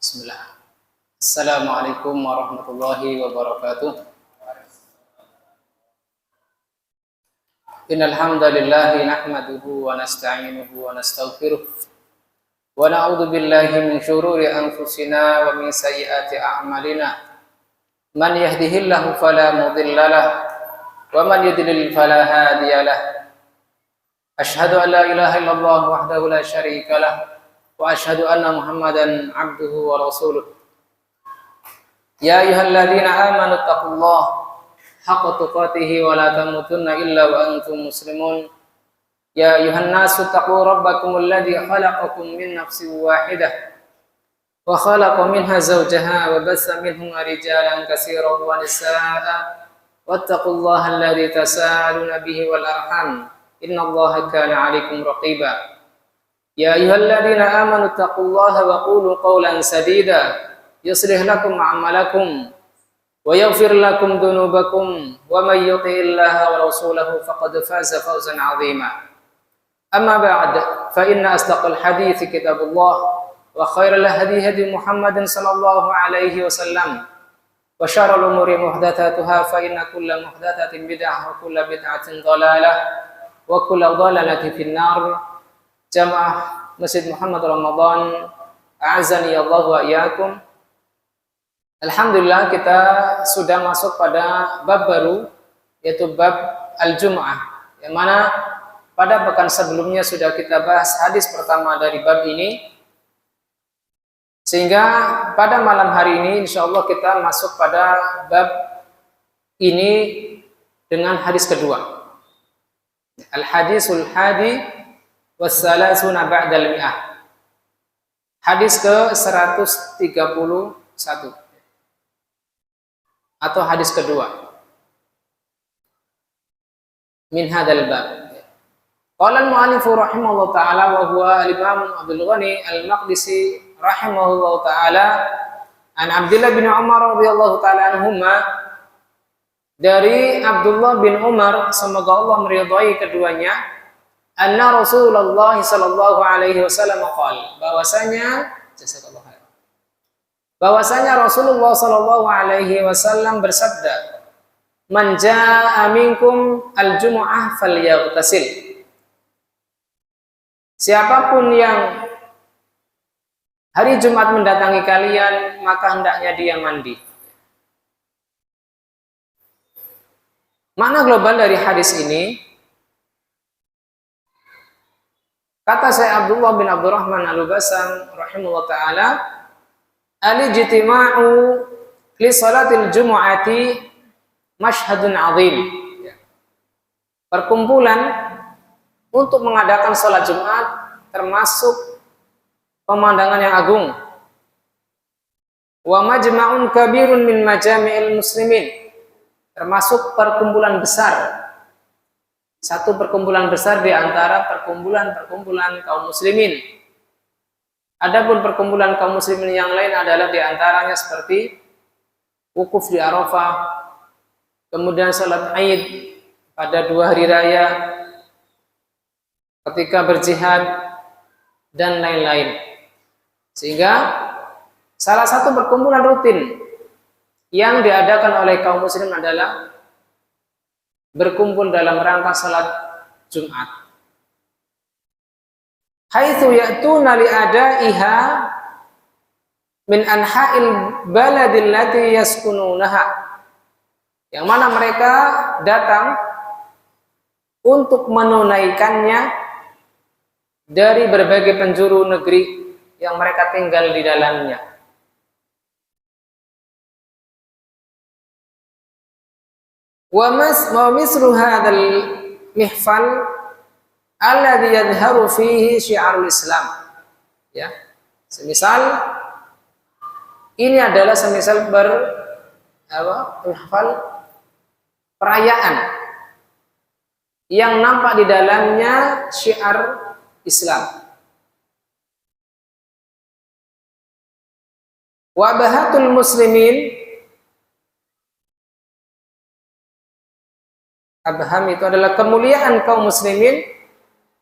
Bismillah. Assalamualaikum warahmatullahi wabarakatuh. Innal hamdalillah nahmaduhu wa nasta'inuhu wa nastaghfiruh wa na'udzu billahi min shururi anfusina wa min sayyiati a'malina. Man yahdihillahu fala mudilla lahu wa man yudlil fala hadiya lahu. Ashhadu an la ilaha illallah wahdahu la syarika lahu wa ashhadu anna Muhammadan abduhu wa rasuluh. Ya ayyuhalladzina amanu taqullaha haqqa tuqatih wa la tamutunna illa wa antum muslimun. Ya ayyuhan nasu taqu rabbakumul ladzi khalaqakum min nafsin wahidah wa khalaqa minha zawjaha wa bassa minhuma rijalan katsiran wa nisaa'a wattaqullaha alladzi tasaaluna bihi wal arham innallaha kana 'alaikum raqiba. Ya ayyuhalladzina amanu taqullaha wa qulu qawlan sadida yuslih lakum a'malakum wa yaghfir lakum dhunubakum wa may yuti'illaha wa rasulahu faqad faza fawzan 'azima. Amma ba'd, fa inna asdaqal hadithi kitabullah wa khairal hadi hadi Muhammadin sallallahu alaihi wasallam wa syarrul umuri muhdatsatuha fa inna kulla muhdatsatin bid'ah wa kulla bid'atin dhalalah wa kulla dhalalatin finnar. Jamaah Masjid Muhammad Ramadan, a'azani Allah wa iyyakum. Alhamdulillah kita sudah masuk pada bab baru, yaitu bab Al-Jum'ah, yang mana pada pekan sebelumnya sudah kita bahas hadis pertama dari bab ini. Sehingga pada malam hari ini insyaallah kita masuk pada bab ini dengan hadis kedua. Al-hadisul hadi wassalasuna ba'dal mi'ah. Hadis ke-131 atau hadis kedua min hadzal bab. Qala al-mu'allif rahimahullahu ta'ala wa huwa al-Imam Abdul Ghani al-Maqdisi rahimahullahu ta'ala an Abdullah bin Umar radhiyallahu ta'ala anhuma, dari Abdullah bin Umar semoga Allah meridhai keduanya, anna Rasulullah sallallahu alaihi wasallam qala, bahwasanya Rasulullah sallallahu alaihi wasallam bersabda, man jaa'a minkum al-jumu'ah falyaghtasil. Siapapun yang hari Jumat mendatangi kalian, maka hendaknya dia mandi. Makna global dari hadis ini, kata saya Abdullah bin Abdurrahman Al-Basam rahimahullah ta'ala, al-ijtima'u li salatil jumu'ati mashhadun 'azim. Perkumpulan untuk mengadakan salat Jumat termasuk pemandangan yang agung. Wa majma'un kabirun min majami'il muslimin, termasuk perkumpulan besar, satu perkumpulan besar di antara perkumpulan kaum muslimin. Adapun perkumpulan kaum muslimin yang lain adalah di antaranya seperti wukuf di Arafah, kemudian salat Aid pada 2 hari raya, ketika berjihad dan lain-lain. Sehingga salah satu perkumpulan rutin yang diadakan oleh kaum muslim adalah berkumpul dalam rangka salat Jumat. Haitsu ya'tuna li adaiha min anha'il baladil lati yaskununaha, yang mana mereka datang untuk menunaikannya dari berbagai penjuru negeri yang mereka tinggal di dalamnya. Wa misru hadzal mihfal alladhi yadhharu fihi syiarul Islam. Ya. Semisal ini adalah semisal mihfal perayaan yang nampak di dalamnya syiar Islam. Wa bahatul muslimin, abham itu adalah kemuliaan kaum muslimin,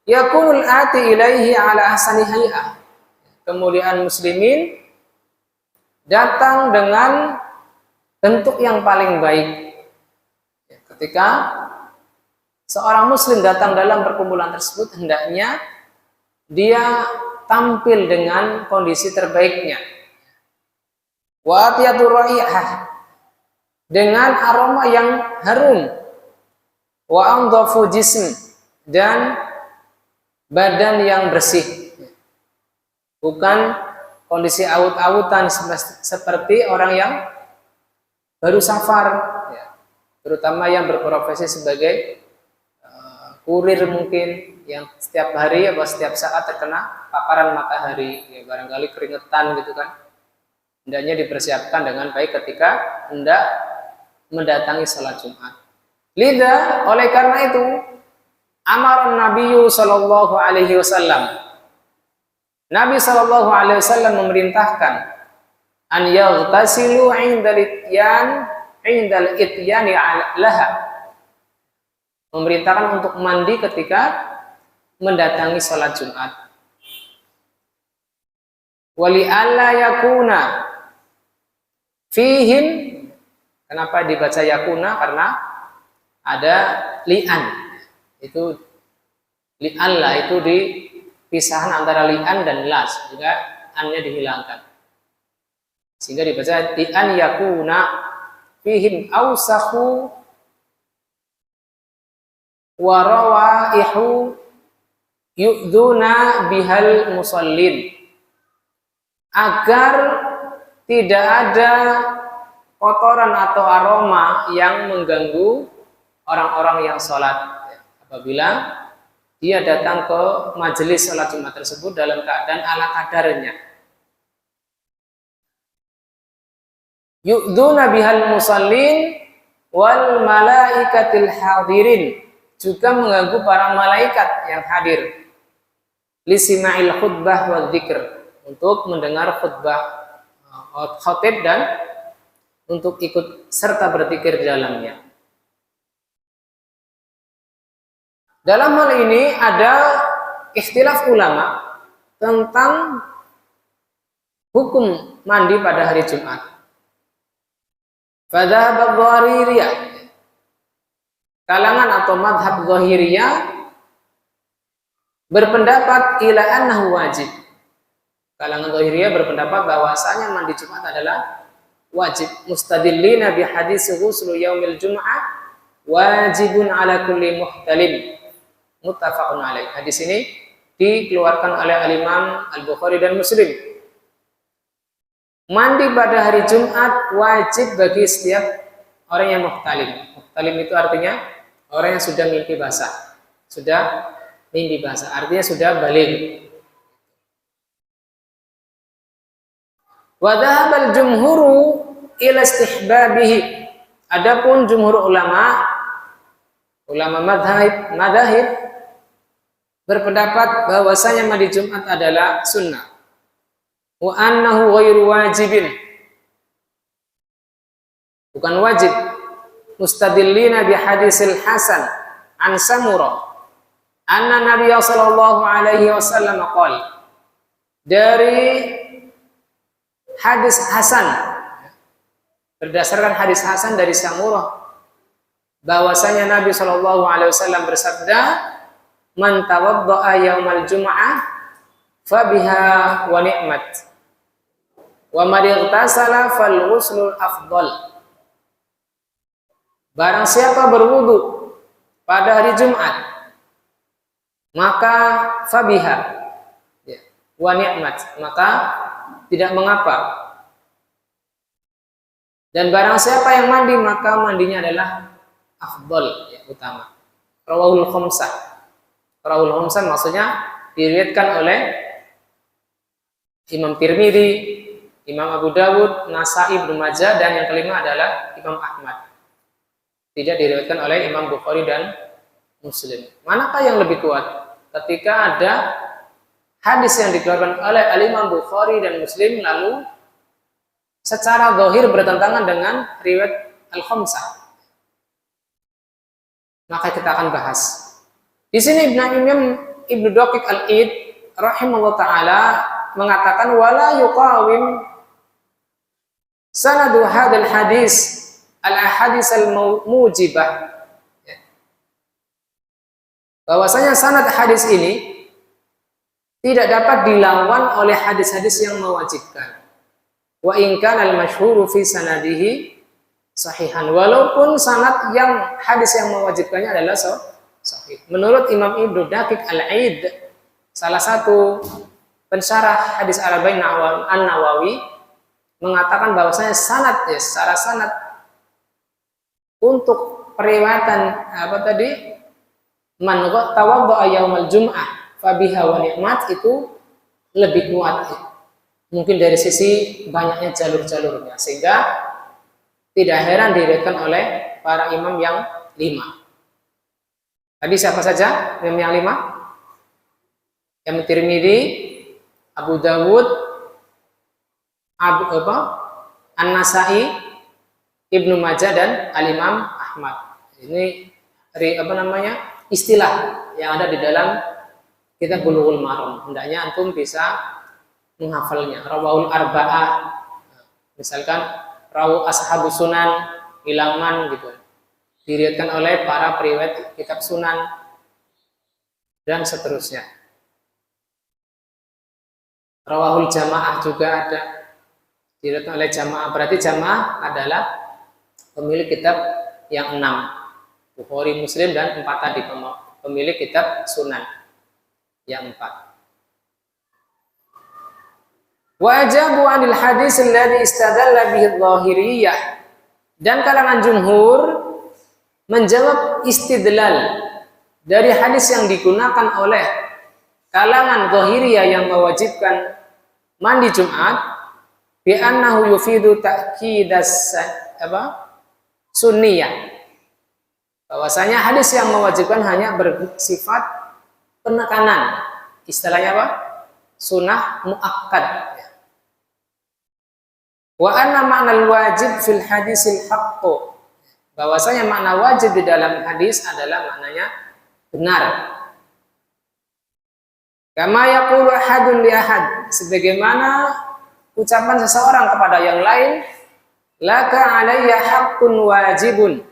yakunul ati ilaihi ala ahsani hay'ah. Kemuliaan muslimin datang dengan bentuk yang paling baik. Ketika seorang muslim datang dalam perkumpulan tersebut, hendaknya dia tampil dengan kondisi terbaiknya. Wa atiyatu raihah, dengan aroma yang harum. Wa andhafu jism, dan badan yang bersih. Bukan kondisi awut-awutan seperti orang yang baru safar, terutama yang berprofesi sebagai kurir mungkin, yang setiap hari atau setiap saat terkena paparan matahari, ya barangkali keringetan gitu kan. Hendaknya dipersiapkan dengan baik ketika hendak mendatangi salat Jumat. Lidah, oleh karena itu, amar Nabi sallallahu alaihi wasallam, Nabi sallallahu alaihi wasallam memerintahkan an yaghtasilu indal ityani laha, memerintahkan untuk mandi ketika mendatangi salat Jumat. Wali alla yakuna fihim, kenapa dibaca yakuna? Karena ada li'an. Itu li'an lah, itu dipisahan antara li'an dan las, juga annya dihilangkan. Sehingga dibaca li'an yakuna fihim awsakhu wa rawaihu yu'duna bihal musallin, agar tidak ada kotoran atau aroma yang mengganggu orang-orang yang sholat apabila dia datang ke majelis sholat Jumat tersebut dalam keadaan ala kadarnya. Yu'duna bihal musallin wal malaikatil hadirin, juga mengganggu para malaikat yang hadir. Lisima'il khutbah wa dzikr, untuk mendengar khutbah khotib dan untuk ikut serta berzikir di dalamnya. Dalam hal ini ada ikhtilaf ulama tentang hukum mandi pada hari Jumat. Fadzhab adh-Dhahiriyah, kalangan atau madhab Dhahiriyah berpendapat ila annahu wajib. Kalangan Dhahiriyah berpendapat bahwasanya mandi Jumat adalah wajib. Mustadillina bi hadis ghuslu yaumil jum'ah wajibun ala kulli muhtalim, muttafaqun alaih. Hadis ini dikeluarkan oleh Al-Imam Al-Bukhari dan Muslim. Mandi pada hari Jumat wajib bagi setiap orang yang muhtalim. Muhtalim itu artinya orang yang sudah mimpi basah. Sudah mimpi basah, artinya sudah baligh. Wa dhahabal jumhuru ila istihbabihi. Adapun jumhur ulama madhahib berpendapat bahwasanya mandi Jumat adalah sunnah. Wa annahu ghairu wajibin, bukan wajib. Mustadillina bi hadisil Hasan an Samurah anna Nabi sallallahu alaihi wasallam qala, dari hadis Hasan, berdasarkan hadis Hasan dari Samurah, bahwasanya Nabi sallallahu alaihi wasallam bersabda, man tawaddaa yaumal jum'ah fabiha wa ni'mat wa man ightasala fal ghuslul afdal. Barang siapa berwudu pada hari Jumat, maka fabiha wa ni'mat, maka tidak mengapa. Dan barang siapa yang mandi, maka mandinya adalah afdal, ya, utama. Rawahul khamsah. Rawahul khamsah maksudnya diriwayatkan oleh Imam Tirmidzi, Imam Abu Dawud, Nasa'i, Ibnu Majah, dan yang kelima adalah Imam Ahmad. Tidak diriwayatkan oleh Imam Bukhari dan Muslim. Manakah yang lebih kuat? Ketika ada hadis yang dikeluarkan oleh Al-Imam Bukhari dan Muslim lalu secara zahir bertentangan dengan riwayat Al-Khamsah, maka kita akan bahas. Di sini Ibnu Daqiq Al-Id rahimahullah taala mengatakan wala yuqawim sanadu hadzal hadis al-ahadits al-mujibah. Bahwasanya sanad hadis ini tidak dapat dilawan oleh hadis-hadis yang mewajibkan. Wa in kana al-masyhuru fi sanadihi sahihan, walaupun sanad yang hadis yang mewajibkannya adalah sahih. Menurut Imam Ibnu Daqiq Al-Aid, salah satu pensyarah hadis Arba'in An-Nawawi, mengatakan bahwasanya sanad ya, secara sanad untuk periwayatan man tawadda'a yaumal jum'ah fabiha wa ni'mat itu lebih kuat ya. Mungkin dari sisi banyaknya jalur-jalurnya, sehingga tidak heran diriwayatkan oleh para imam yang 5. Tadi siapa saja imam yang 5? Imam Tirmidzi, Abu Dawud, An-Nasa'i, Ibnu Majah, dan Al-Imam Ahmad. Ini istilah yang ada di dalam kitab Bulughul Maram. Hendaknya antum bisa menghafalnya. Rawahul Arba'ah, misalkan rawu ashabus sunan, ilaman gitu, diriwayatkan oleh para periwayat kitab sunan, dan seterusnya. Rawahul jamaah juga ada, diriwayatkan oleh jamaah. Berarti jamaah adalah pemilik kitab yang 6, Bukhari, Muslim, dan 4 tadi pemilik kitab sunan yang 4. Wa ajabu 'anil hadis alladhi istadalla bihi adh-dhahiriyah, dan kalangan jumhur menjawab istidlal dari hadis yang digunakan oleh kalangan dhahiriyah yang mewajibkan mandi Jumat bi annahu yufidu ta'kidas sunniyah, bahwasanya hadis yang mewajibkan hanya bersifat penekanan, istilahnya apa? Sunnah muakkad. Wa anna ma'nal wajib fil hadisil haqqu, bahwasanya makna wajib di dalam hadis adalah maknanya benar. Kama yaqulu ahadun li ahad, sebagaimana ucapan seseorang kepada yang lain, laka alayya haqqun wajibun,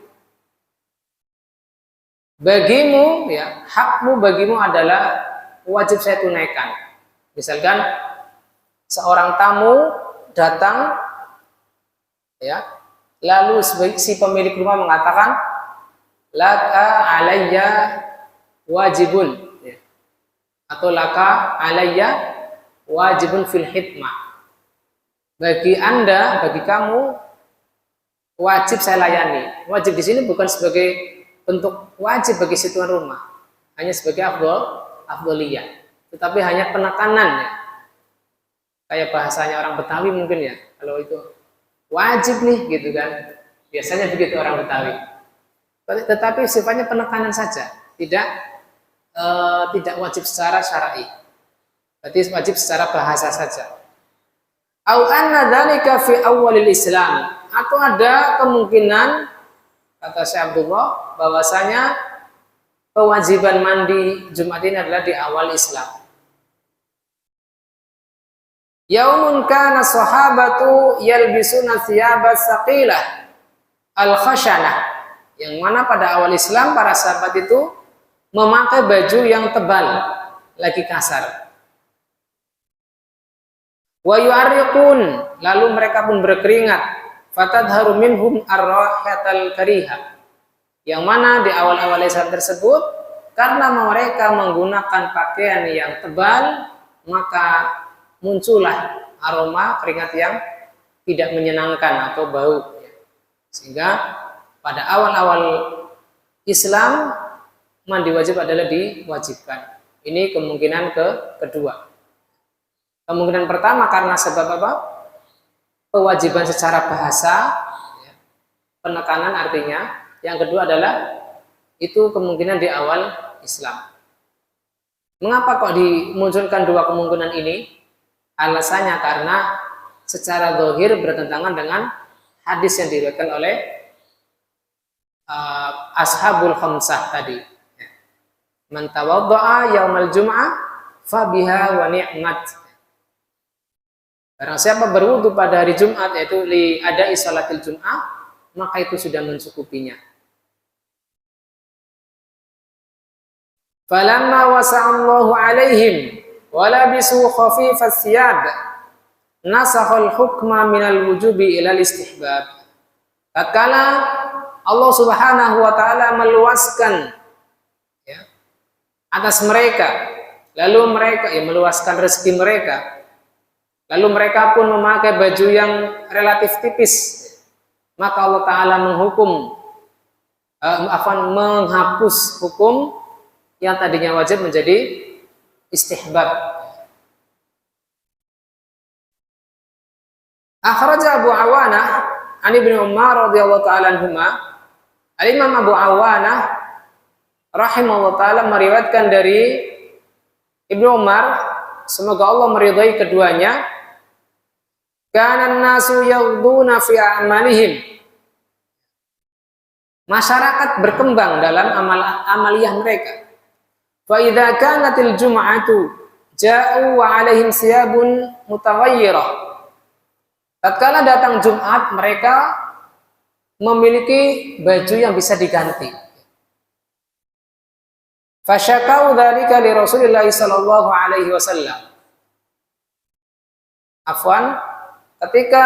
bagimu ya, hakmu bagimu adalah wajib saya tunaikan. Misalkan seorang tamu datang ya, lalu si pemilik rumah mengatakan laka alayya wajibun ya, atau laka alayya wajibun fil hidmah, bagi Anda, bagi kamu wajib saya layani. Wajib di sini bukan sebagai bentuk wajib bagi si tuan rumah, hanya sebagai afdholiyah, tetapi hanya penekanannya. Kayak bahasanya orang Betawi mungkin ya, kalau itu wajib nih gitu kan, biasanya begitu orang Betawi. Tetapi sifatnya penekanan saja, tidak wajib secara syar'i, berarti wajib secara bahasa saja. Au anna dzalika fi awwalil Islam, atau ada kemungkinan, kata Syekh Abdullah, bahwasanya kewajiban mandi Jumat ini adalah di awal Islam. Yaumun kana sahabatu yalbisuna thiyabas saqilah al-khashanah, yang mana pada awal Islam para sahabat itu memakai baju yang tebal lagi kasar. Wa yu'arriqun, lalu mereka pun berkeringat. Fatadharu minhum ar-rahatal karihah, yang mana di awal-awal Islam tersebut karena mereka menggunakan pakaian yang tebal, maka muncullah aroma keringat yang tidak menyenangkan atau bau. Sehingga pada awal-awal Islam mandi wajib adalah diwajibkan. Ini kemungkinan kedua. Kemungkinan pertama karena sebab apa? Kewajiban secara bahasa, penekanan artinya. Yang kedua adalah itu kemungkinan di awal Islam. Mengapa kok dimunculkan dua kemungkinan ini? Alasannya karena secara zahir bertentangan dengan hadis yang diriwayatkan oleh ashabul khamsah tadi. Man tawadda'a yaumal jum'ah fabiha wa ni'mat. Barang siapa berwudu pada hari Jumat, yaitu li adai salatil Jum'ah, maka itu sudah mencukupinya. Falamma wasa'allahu alaihim walabisu khafifas siyab nasakhal hukma minal wujubi ilal istihbab. Tatkala Allah Subhanahu wa taala meluaskan ya, atas mereka, lalu mereka meluaskan rezeki mereka, lalu mereka pun memakai baju yang relatif tipis, maka Allah taala menghukum menghapus hukum yang tadinya wajib menjadi istihbab. Akhraja Abu Awanah an Ibnu Umar radhiyallahu ta'ala anhuma. Al-Imam Abu Awanah rahimahullah ta'ala meriwayatkan dari Ibnu Umar, semoga Allah meridhai keduanya, kana an-nasu yaghduna fi a'malihim. Masyarakat berkembang dalam amaliyah mereka. Fa idza kanatil jum'atu ja'u wa 'alaihim siyabun mutaghayyirah. Tatkala datang Jumat, mereka memiliki baju yang bisa diganti. Fasyakau dzalika li Rasulillah sallallahu alaihi wasallam. Afwan, ketika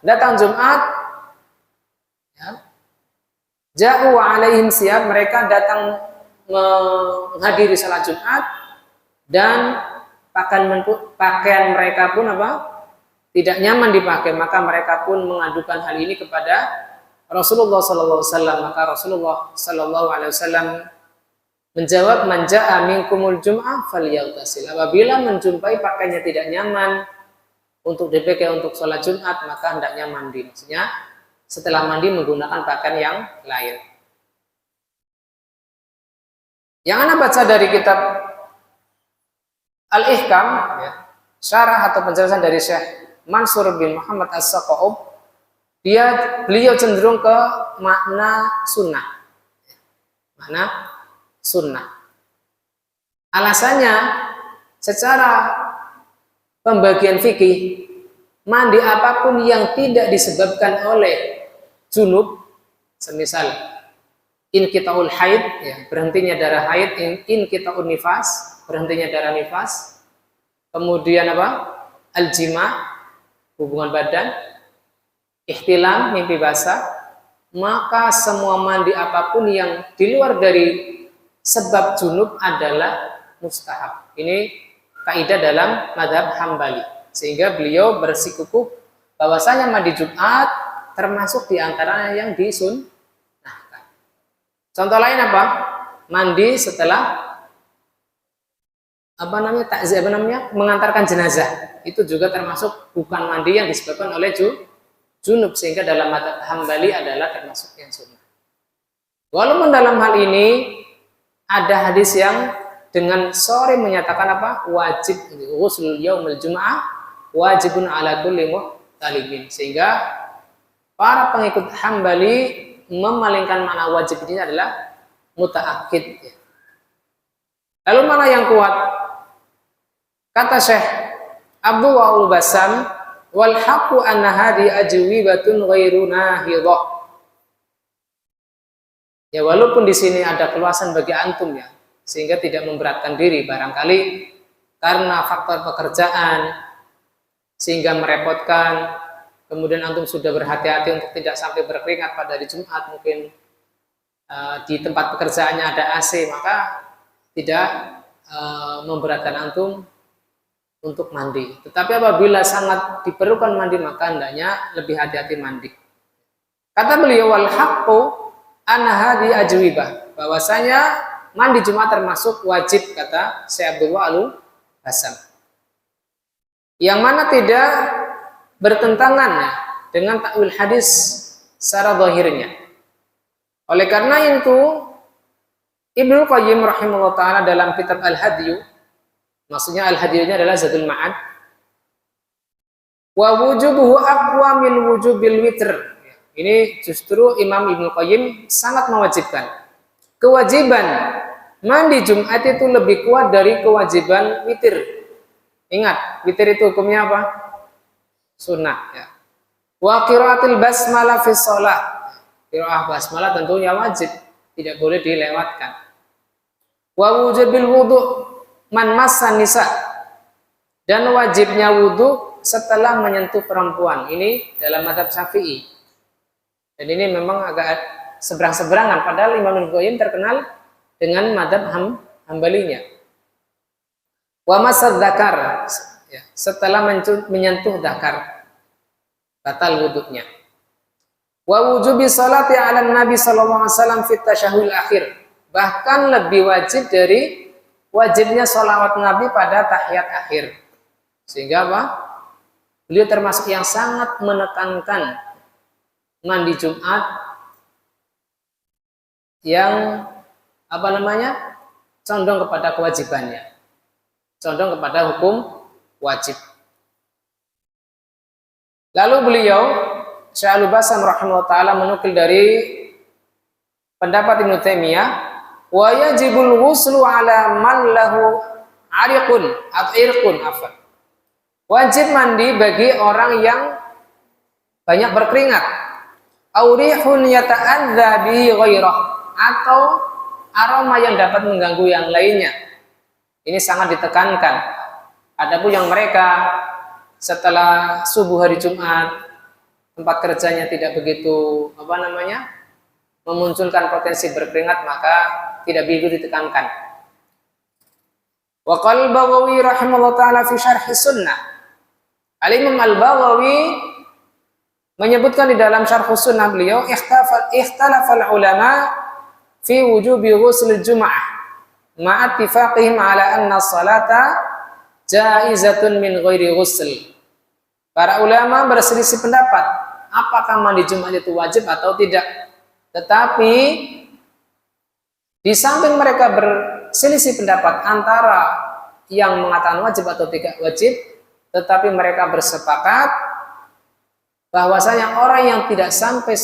datang Jumat, ya, ja'u wa 'alaihim siyab, mereka datang menghadiri salat Jumat dan pakaian mereka pun tidak nyaman dipakai, maka mereka pun mengadukan hal ini kepada Rasulullah sallallahu alaihi wasallam. Maka Rasulullah sallallahu alaihi wasallam menjawab, man jaa minkumul jum'ah falyaghtasil. Apabila menjumpai pakaiannya tidak nyaman untuk dipakai untuk salat Jumat, maka hendaknya mandi. Maksudnya setelah mandi menggunakan pakaian yang lain. Yang Anda baca dari kitab Al-Ihkam, ya, syarah atau penjelasan dari Syekh Mansur bin Muhammad As-Saqaub, beliau cenderung ke makna sunnah. Makna sunnah. Alasannya, secara pembagian fikih, mandi apapun yang tidak disebabkan oleh junub, semisal inqita'ul haid, ya, berhentinya darah haid, inqita'un nifas, berhentinya darah nifas, kemudian al-jima', hubungan badan, ihtilam, mimpi basah, maka semua mandi apapun yang di luar dari sebab junub adalah mustahab. Ini kaidah dalam mazhab Hambali, sehingga beliau bersikukuh bahwasanya mandi Jumat termasuk di antara yang disun. Contoh lain mandi setelah mengantarkan jenazah, itu juga termasuk bukan mandi yang disebabkan oleh junub, sehingga dalam mazhab Hambali adalah termasuk yang sunnah. Walaupun dalam hal ini ada hadis yang dengan sore menyatakan wajib ghuslul yaumil jum'ah wajibun ala kulli muhtalibin, sehingga para pengikut Hambali memalingkan makna wajib ini adalah mutaakkid. Lalu mana yang kuat? Kata Syekh Abdul Wahab Basam, wal haqqu anna hadi ajwibatun ghairu nahidah. Ya, walaupun di sini ada keluasan bagi antum, ya, sehingga tidak memberatkan diri, barangkali karena faktor pekerjaan sehingga merepotkan. Kemudian antum sudah berhati-hati untuk tidak sampai berkeringat pada hari Jumat, mungkin di tempat pekerjaannya ada AC, maka tidak memberatkan antum untuk mandi. Tetapi apabila sangat diperlukan mandi, maka hendaknya lebih hati-hati mandi. Kata beliau, wal haqqu anna hadhi ajwibah, bahwasanya mandi Jumat termasuk wajib, kata Syekh Abdul Wahab Basam, yang mana tidak bertentangan dengan takwil hadis secara zahirnya. Oleh karena itu, Ibnu Qayyim rahimahullah ta'ala dalam kitab Al-Hadyu, maksudnya Al-Hadyu-nya adalah Zadul Ma'ad, wa wujubuhu aqwa min wujubil witr. Ini justru Imam Ibnu Qayyim sangat mewajibkan. Kewajiban mandi Jumat itu lebih kuat dari kewajiban witir. Ingat, witir itu hukumnya apa? sunnah ya. Wa qiraatil basmalah fi shalah. Qiraah basmalah tentunya wajib, tidak boleh dilewatkan. Wa wujubil wudu man massan nisa. Dan wajibnya wudu setelah menyentuh perempuan. Ini dalam mazhab Syafi'i. Dan ini memang agak seberang-seberangan, padahal Imam Ibnu Qayyim terkenal dengan mazhab Hambalinya. Wa masad dzakar, ya, setelah menyentuh dzakar batal wudunya. Wa wujubi sholati 'ala Nabi sallallahu alaihi wasallam fi tasyahhudil akhir. Bahkan lebih wajib dari wajibnya sholawat Nabi pada tahiyat akhir. Sehingga apa? Beliau termasuk yang sangat menekankan mandi Jumat yang condong kepada kewajibannya, condong kepada hukum wajib. Lalu beliau Syekh Al-Bassam rahimahullah taala menukil dari pendapat Ibnu Taimiyah, wa yajibul ghuslu ala man lahu ariqun atau irqun afan. Wajib mandi bagi orang yang banyak berkeringat, aurihun yata'adza bihi ghairah, atau aroma yang dapat mengganggu yang lainnya. Ini sangat ditekankan. Adapun yang mereka setelah subuh hari Jumat tempat kerjanya tidak begitu memunculkan potensi berkeringat, maka tidak begitu ditekankan. Wa qala Al-Baghawi rahimahullah taala fi syarh sunnah. Al-Imam Al-Baghawi menyebutkan di dalam syarh sunnah beliau, ikhtalafal ulama fi wujubi ghusl Jum'ah ma'a ittifaqihim ala anna salata jaizatun min ghairi ghusl. Para ulama berselisih pendapat apakah mandi Jumat itu wajib atau tidak. Tetapi di samping mereka berselisih pendapat antara yang mengatakan wajib atau tidak wajib, tetapi mereka bersepakat bahwasanya orang yang tidak sampai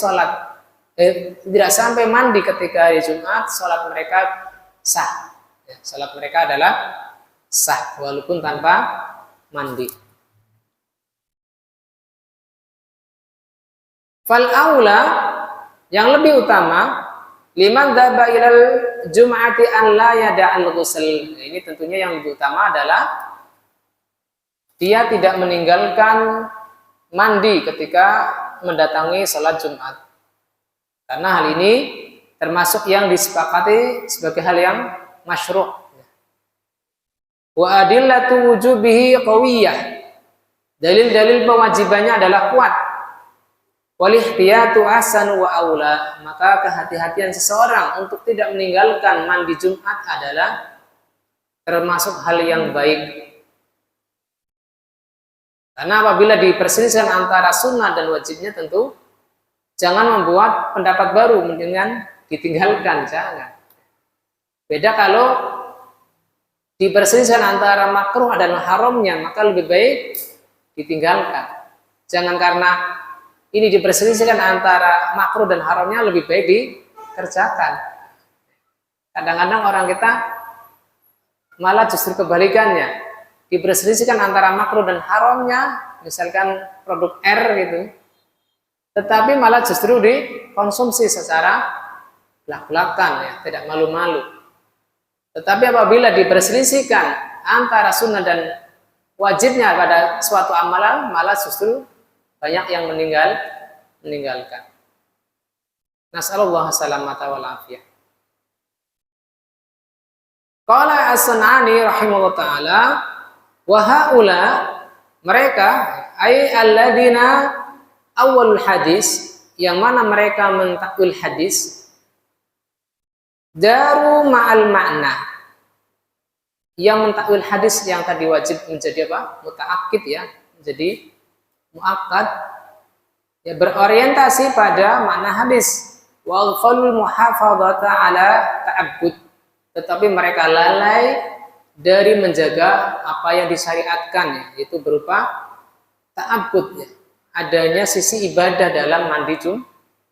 tidak sampai mandi ketika hari Jumat, sholat mereka sah. Sholat mereka adalah sah walaupun tanpa mandi. Fal aula, yang lebih utama, liman dzaba ilal jum'ati an la yada'al ghusl. Ini tentunya yang lebih utama adalah dia tidak meninggalkan mandi ketika mendatangi sholat Jumat. Karena hal ini termasuk yang disepakati sebagai hal yang masyru'. Wa adillatu wujubihi qawiyah. Dalil-dalil kewajibannya adalah kuat. Wal ihtiyatu ahsanu wa aula. Maka kehati-hatian seseorang untuk tidak meninggalkan mandi Jumat adalah termasuk hal yang baik. Karena apabila diperselisihkan antara sunnah dan wajibnya, tentu jangan membuat pendapat baru dengan ditinggalkan, jangan. Beda kalau diperselisihkan antara makruh dan haramnya, maka lebih baik ditinggalkan. Jangan karena ini diperselisihkan antara makruh dan haramnya, lebih baik dikerjakan. Kadang-kadang orang kita malah justru kebalikannya. Diperselisihkan antara makruh dan haramnya, misalkan produk R gitu, tetapi malah justru dikonsumsi secara belak-belakan, ya, tidak malu-malu. Tetapi apabila diperselisihkan antara sunnah dan wajibnya pada suatu amalan, malah justru banyak yang meninggalkan. Nasallallahu salamata wal afiyah. Qala As-Sun'ani rahimahullah taala, wa haula, mereka ay alladzina awal hadis, yang mana mereka mentakwil hadis, daru ma'al makna, yang mentakwil hadis yang tadi wajib menjadi apa? Mutaakkid, ya, menjadi muakkad, ya, berorientasi pada makna hadis. Wal falul muhafadzata ala ta'abbud, tetapi mereka lalai dari menjaga apa yang disyariatkan, yaitu berupa ta'abbud, ya, adanya sisi ibadah dalam mandi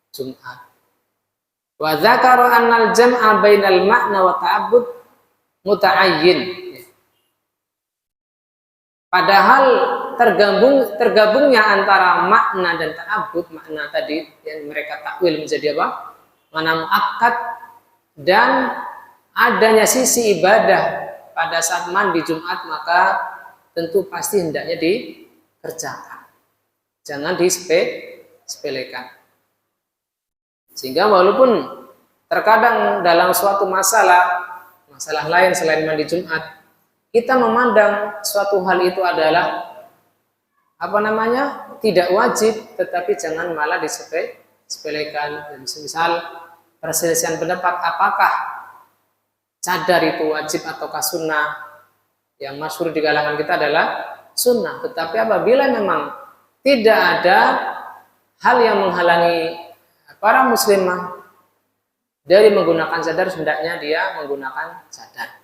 Jumat. Wa dzakara annal jam'a bainal makna wa ta'abbud muta'ayyin. Padahal tergabungnya antara makna dan ta'abbud, makna tadi yang mereka takwil menjadi apa? Makna muakkad, dan adanya sisi ibadah pada saat mandi Jumat, maka tentu pasti hendaknya dikerjakan. Jangan disepelekan. Sehingga walaupun terkadang dalam suatu masalah lain selain mandi Jumat, kita memandang suatu hal itu adalah tidak wajib, tetapi jangan malah disepelekan. Misal perselisihan pendapat apakah cadar itu wajib ataukah sunnah, yang masyhur di kalangan kita adalah sunnah. Tetapi apabila memang tidak ada hal yang menghalangi para muslimah dari menggunakan cadar, hendaknya dia menggunakan cadar.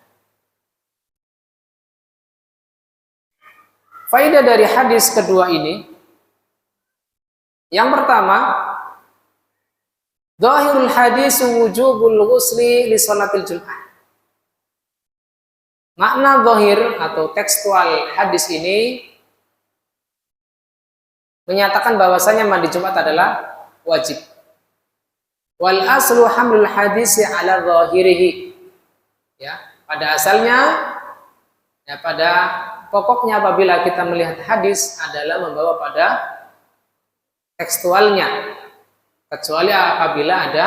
Faedah dari hadis kedua ini, yang pertama, zahirul hadis wujubul ghusli li sholatil Jum'ah. Makna zahir atau tekstual hadis ini menyatakan bahwasanya mandi Jumat adalah wajib. Wal aslu hamlul hadisi ala zahirihi. Ya, pada asalnya, ya, pada pokoknya apabila kita melihat hadis adalah membawa pada tekstualnya, kecuali apabila ada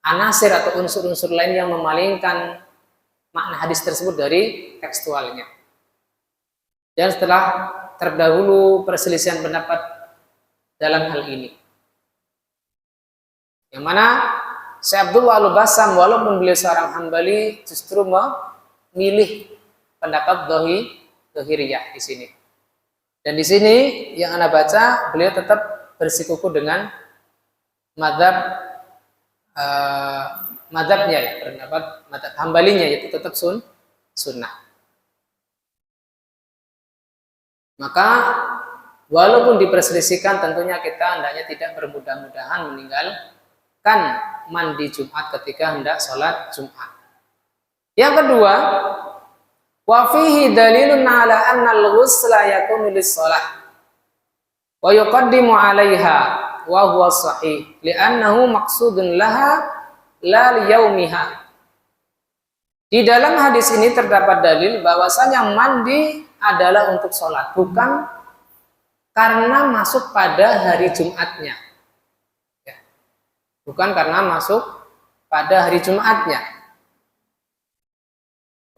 anasir atau unsur-unsur lain yang memalingkan makna hadis tersebut dari tekstualnya. Dan setelah terdahulu perselisihan pendapat dalam hal ini, yang mana Syekh Abdullah Al-Bassam walaupun beliau seorang Hambali justru memilih pendapat Dhahiriyah di sini. Dan di sini yang Anda baca, beliau tetap bersikukuh dengan madhabnya, ya, pendapat madhab Hambalinya, yaitu tetap sunnah. Maka walaupun diperselisihkan, tentunya kita hendaknya tidak bermudah-mudahan meninggalkan mandi Jumat ketika hendak sholat Jumat. Yang kedua, wa fihi dalilun ala anna al-ghusla yakunu lis-shalah wa yuqaddimu 'alaiha wa huwa sahih li'annahu maqsudun laha la liyaumiha. Di dalam hadis ini terdapat dalil bahwasanya mandi adalah untuk sholat, bukan karena masuk pada hari Jumatnya, ya. Bukan karena masuk pada hari Jumatnya.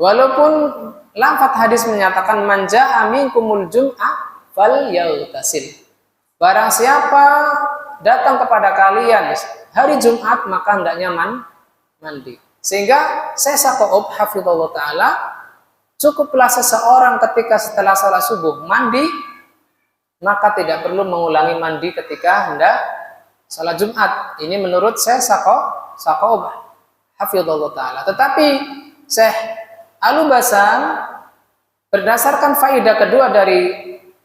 Walaupun lafaz hadis menyatakan man jaa'a minkumul jum'ah falyaghtasil. Barang siapa datang kepada kalian hari Jumat, maka hendaknya mandi. Sehingga Syekh Saqo'ub hafizallahu taala, cukuplah seseorang ketika setelah sholat subuh mandi, maka tidak perlu mengulangi mandi ketika hendak sholat Jumat. Ini menurut Syekh Saqo'ub hafizallahu taala. Tetapi Syekh Al-Bassam berdasarkan faedah kedua dari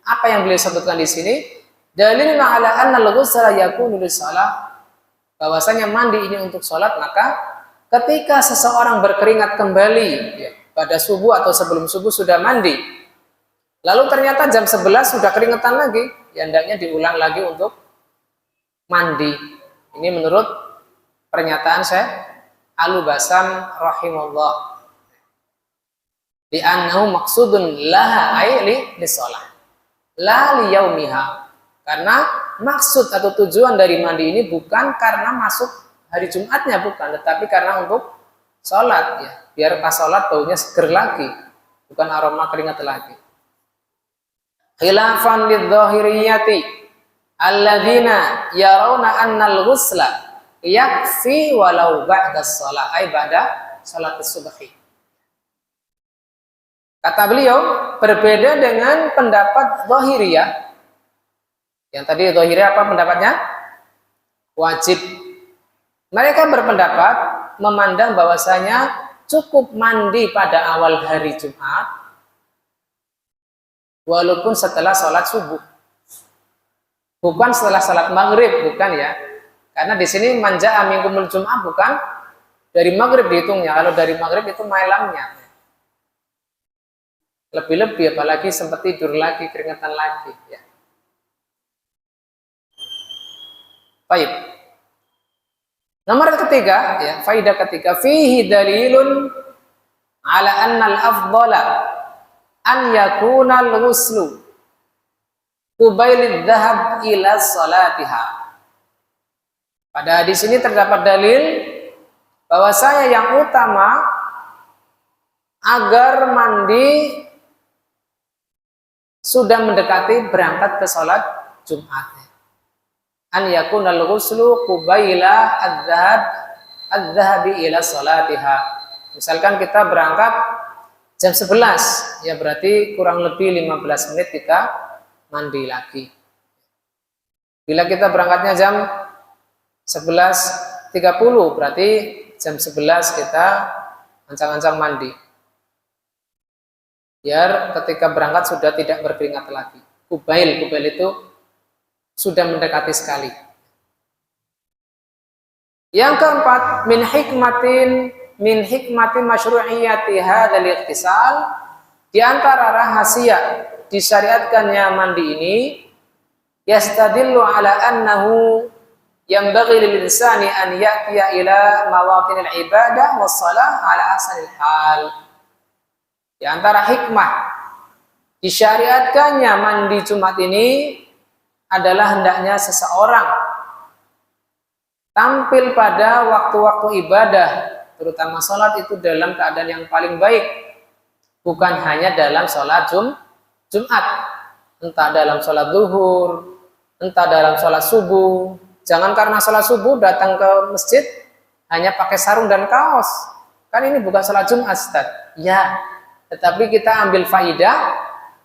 apa yang beliau sebutkan di sini, dalilna ala anna al-ghusla yakunu lis-shalah, bahwasanya mandi ini untuk sholat, maka ketika seseorang berkeringat kembali, ya, pada subuh atau sebelum subuh sudah mandi, lalu ternyata jam 11 sudah keringetan lagi, ya hendaknya diulang lagi untuk mandi. Ini menurut pernyataan Syekh Al-Bassam rahimahullah. Di annahu maksudun laha ay lis-shalah la liyaumiha. Karena maksud atau tujuan dari mandi ini bukan karena masuk hari Jumatnya, bukan, tetapi karena untuk sholat, ya, biar pas sholat baunya seger lagi, bukan aroma keringat lagi. Khilafan lidh-dhahiriyati alladzina yarawna annal ghusla yakfi walau ba'da shalah ay ba'da salat subhi. Kata beliau, berbeda dengan pendapat Dhahiriyah. Yang tadi Dhahiriyah apa pendapatnya? Wajib. Mereka berpendapat memandang bahwasanya cukup mandi pada awal hari Jumat walaupun setelah sholat subuh. Bukan setelah sholat maghrib, bukan, ya. Karena di sini manja aminkumul Jum'ah bukan dari maghrib dihitungnya. Kalau dari maghrib itu malamnya. Lebih-lebih apalagi sempat tidur lagi, keringetan lagi ya. Baik. Nomor ketiga ya, faidah ketiga, fihi dalilun ala annal afdala an yakuna al-ghuslu qubailid dhahab ila salatiha. Pada hadis ini terdapat dalil bahwasanya yang utama agar mandi sudah mendekati berangkat ke sholat Jumat. An yakuna al-ghuslu qubaila adz-dzahabi ila salatiha. Misalkan kita berangkat jam 11, ya berarti kurang lebih 15 menit kita mandi lagi. Bila kita berangkatnya jam 11.30, berarti jam 11 kita ancang-ancang mandi. Biar ketika berangkat sudah tidak berkeringat lagi. Kubail itu sudah mendekati sekali. Yang keempat, min hikmati masyru'iyyati hadzal ightisal, di antara rahasia disyariatkannya mandi ini, yastadillu ala annahu yanbaghi lil insani an ya'tiya ila mawatinil ibadah was shalah ala ahsanil hal. Di antara hikmah disyariatkannya mandi Jumat ini adalah hendaknya seseorang tampil pada waktu-waktu ibadah, terutama sholat itu dalam keadaan yang paling baik, bukan hanya dalam sholat Jumat, entah dalam sholat zuhur, entah dalam sholat subuh. Jangan karena sholat subuh datang ke masjid hanya pakai sarung dan kaos, kan ini bukan sholat Jumat, Ustaz. Ya, tetapi kita ambil faidah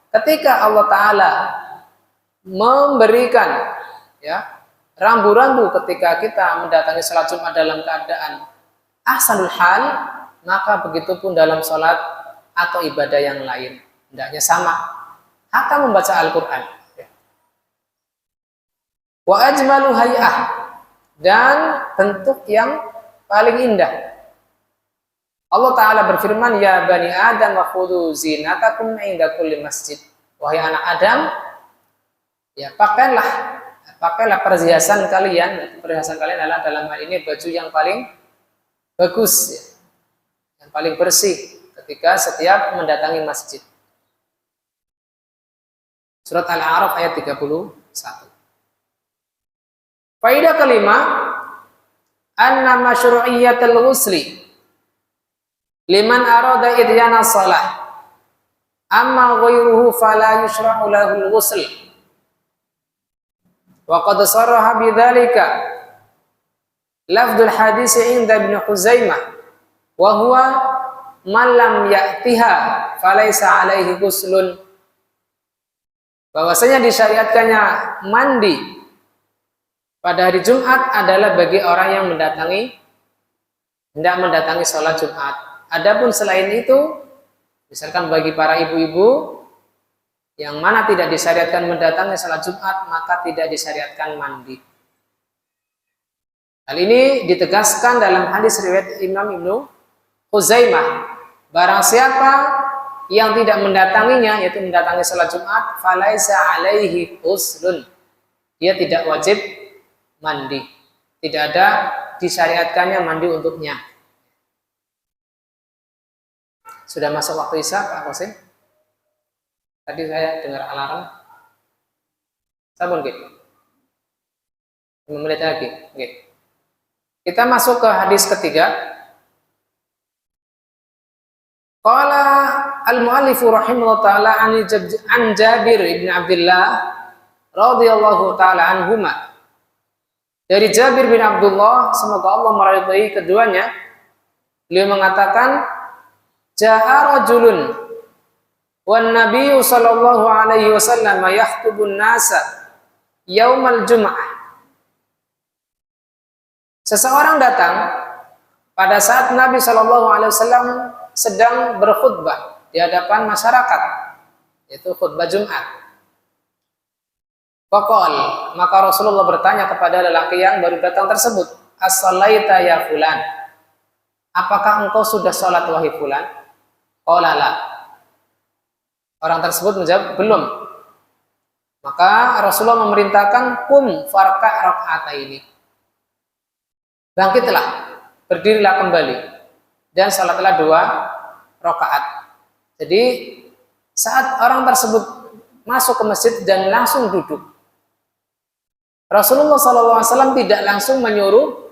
ketika Allah Ta'ala memberikan ya rambu-rambu ketika kita mendatangi sholat Jumat dalam keadaan ahsanul hal, maka begitu pun dalam sholat atau ibadah yang lain hendaknya sama, hatta membaca Al-Quran. Wa ajmalu hay'ah, dan bentuk yang paling indah. Allah Ta'ala berfirman, ya bani Adam wa khudhu zinatakum inda kulli masjid. Wahai anak Adam, ya pakailah perhiasan kalian. Perhiasan kalian adalah dalam hal ini baju yang paling bagus, ya, yang paling bersih ketika setiap mendatangi masjid. Surat Al-A'raf ayat 31. Faidah kelima, anna masyru'iyyatul ghusli liman arada idyana shalah, amma ghairuhu fala yushra'u lahu al-ghusl. Wa qad sarraha bidzalika lafdzul hadits inda Ibnu Khuzaimah wa huwa man lam ya'tiha falaysa alaihi ghuslun. Bahwasanya disyariatkannya mandi pada hari Jumat adalah bagi orang yang hendak mendatangi sholat Jumat. Adapun selain itu, misalkan bagi para ibu-ibu yang mana tidak disyariatkan mendatangi sholat Jumat, maka tidak disyariatkan mandi. Hal ini ditegaskan dalam hadis riwayat Imam Ibnu Khuzaimah. Barang siapa yang tidak mendatanginya, yaitu mendatangi sholat Jumat, falaisa alaihi ghuslun, dia tidak wajib mandi, tidak ada disyariatkannya mandi untuknya. Sudah masuk waktu Isya, Pak Qasim? Tadi saya dengar alarm. Sabun gitu. 5 menit lagi. Oke. Kita masuk ke hadis ketiga. Qala al-mu'allifu rahimahullah ta'ala an Jabir ibn Abdullah radhiyallahu ta'ala anhuma. Dari Jabir bin Abdullah, semoga Allah meridai keduanya, beliau mengatakan, ja'a rajulun wan nabiyyu sallallahu alaihi wasallam yakhtubun nasa yaumal jum'ah. Seseorang datang pada saat Nabi sallallahu alaihi wasallam sedang berkhutbah di hadapan masyarakat, yaitu khutbah Jumat. Faqal, maka Rasulullah bertanya kepada lelaki yang baru datang tersebut, as-shalaita ya fulan, apakah engkau sudah sholat wahai fulan? Qala la. Orang tersebut menjawab, belum. Maka Rasulullah memerintahkan, kum farka' raka'ataini. Bangkitlah, berdirilah kembali, dan salatlah 2 rakaat. Jadi saat orang tersebut masuk ke masjid dan langsung duduk, Rasulullah SAW tidak langsung menyuruh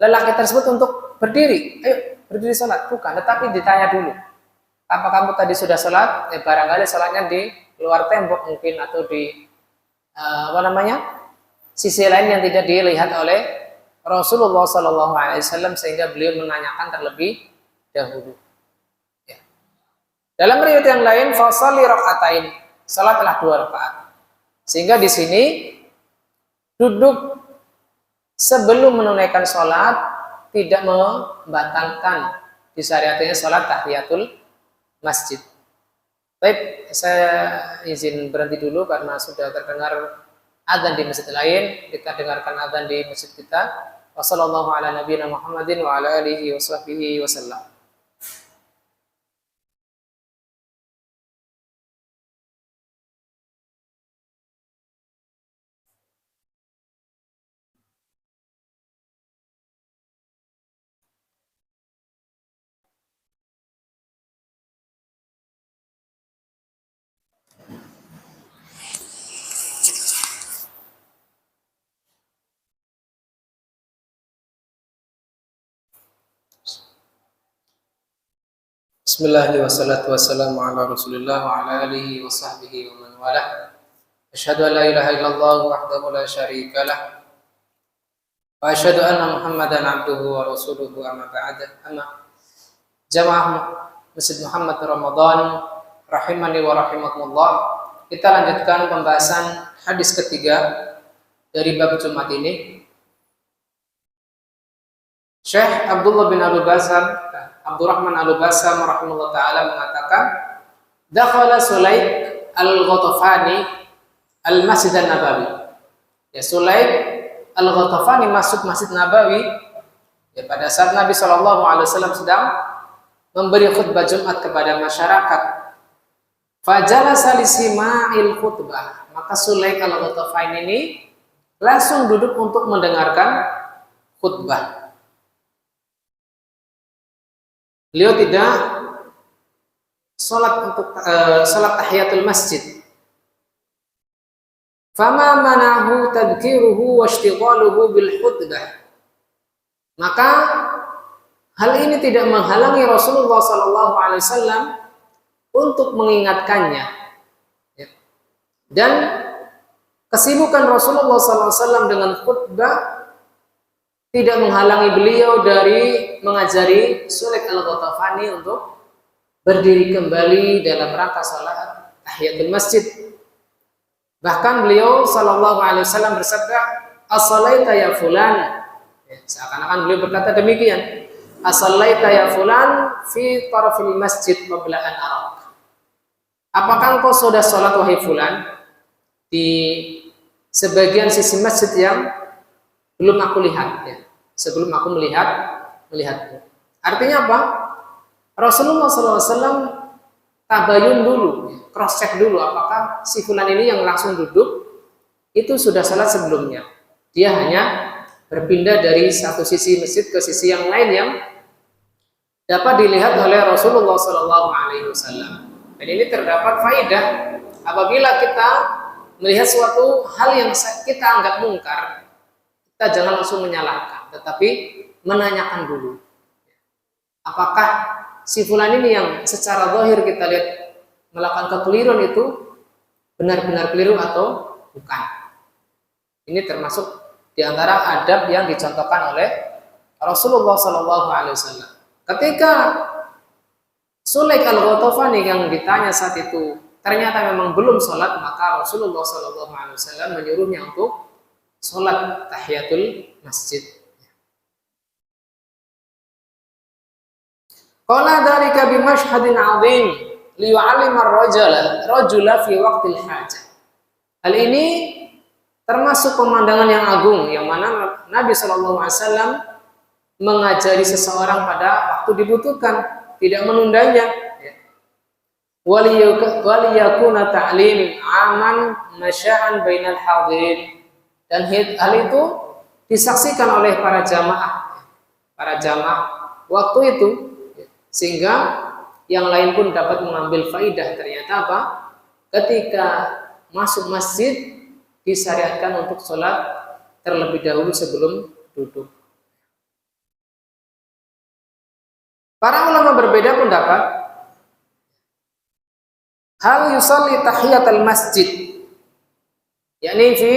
lelaki tersebut untuk berdiri, ayo berdiri sholat, bukan. Tetapi ditanya dulu, apa kamu tadi sudah sholat? Barangkali sholatnya di luar tembok mungkin, atau di sisi lain yang tidak dilihat oleh Rasulullah SAW, sehingga beliau menanyakan terlebih dahulu. Ya. Dalam riwayat yang lain, fasali rakaatain, salatlah 2 rakaat. Sehingga di sini duduk sebelum menunaikan sholat tidak membatalkan disyariatnya sholat tahiyatul masjid. Baik, saya izin berhenti dulu karena sudah terdengar adzan di masjid lain. Kita dengarkan adzan di masjid kita. Wassallallahu ala nabiyina Muhammadin wa ala alihi wa sahbihi wasallam. Bismillahirrahmanirrahim. Wassalatu wassalamu ala Rasulillah wa ala alihi wa sahbihi wa man walah. Asyhadu an la ilaha illallah wahdahu la syarika lah. Wa asyhadu anna Muhammadan abduhu wa rasuluhu, amma ba'd. Amma jamaah Masjid Muhammad Ramadan rahimani wa rahimakumullah. Kita lanjutkan pembahasan hadis ketiga dari bab Jumat ini. Syekh Abdullah bin Abdurrahman Al-Basam rahimahullah ta'ala mengatakan, dakhala Sulaik Al-Ghatafani Al-Masjid An-Nabawi. Ya, Sulaik Al-Ghatafani masuk Masjid Nabawi ya, pada saat Nabi SAW sedang memberi khutbah Jumat kepada masyarakat. Fajalasa lisima'il khutbah. Maka Sulaik Al-Ghatafani ini langsung duduk untuk mendengarkan khutbah. Beliau tidak sholat tahiyatul masjid. Fama manahu tadhkiruhu wa ishtighaluhu bil khutbah. Maka hal ini tidak menghalangi Rasulullah SAW untuk mengingatkannya. Dan kesibukan Rasulullah SAW dengan khutbah tidak menghalangi beliau dari mengajari Sulaik Al-Ghatafani untuk berdiri kembali dalam rangka salat tahiyatul masjid. Bahkan beliau SAW bersabda, as-salaita ya fulan. Ya, seakan-akan beliau berkata demikian, as-salaita ya fulan fi tarafil masjid qabla an arak. Apakah engkau sudah salat wahai fulan di sebagian sisi masjid yang belum aku lihat, ya, sebelum aku melihatmu. Artinya apa? Rasulullah SAW tabayun dulu, cross check dulu apakah si fulan ini yang langsung duduk itu sudah salat sebelumnya. Dia hanya berpindah dari satu sisi masjid ke sisi yang lain yang dapat dilihat oleh Rasulullah SAW. Dan ini terdapat faedah apabila kita melihat suatu hal yang kita anggap mungkar. Kita jangan langsung menyalahkan, tetapi menanyakan dulu. Apakah si fulan ini yang secara zahir kita lihat melakukan kekeliruan itu benar-benar keliru atau bukan? Ini termasuk di antara adab yang dicontohkan oleh Rasulullah SAW. Ketika Sulaik Al-Ghatafani yang ditanya saat itu ternyata memang belum sholat, maka Rasulullah SAW menyuruhnya untuk sholat tahiyatul masjid. Qala dzalika bi mashhadin 'adzim li yu'allima ar-rajula fi waqtil hajah. Hal ini termasuk pemandangan yang agung yang mana Nabi SAW mengajari seseorang pada waktu dibutuhkan, tidak menundanya. waliyakuna ta'lim aman masya'an bainal hadirin, dan hal itu disaksikan oleh para jamaah waktu itu, sehingga yang lain pun dapat mengambil faidah. Ternyata apa? Ketika masuk masjid disyariatkan untuk sholat terlebih dahulu sebelum duduk. Para ulama berbeda pendapat. Hal yusalli tahiyatul masjid, yakni fi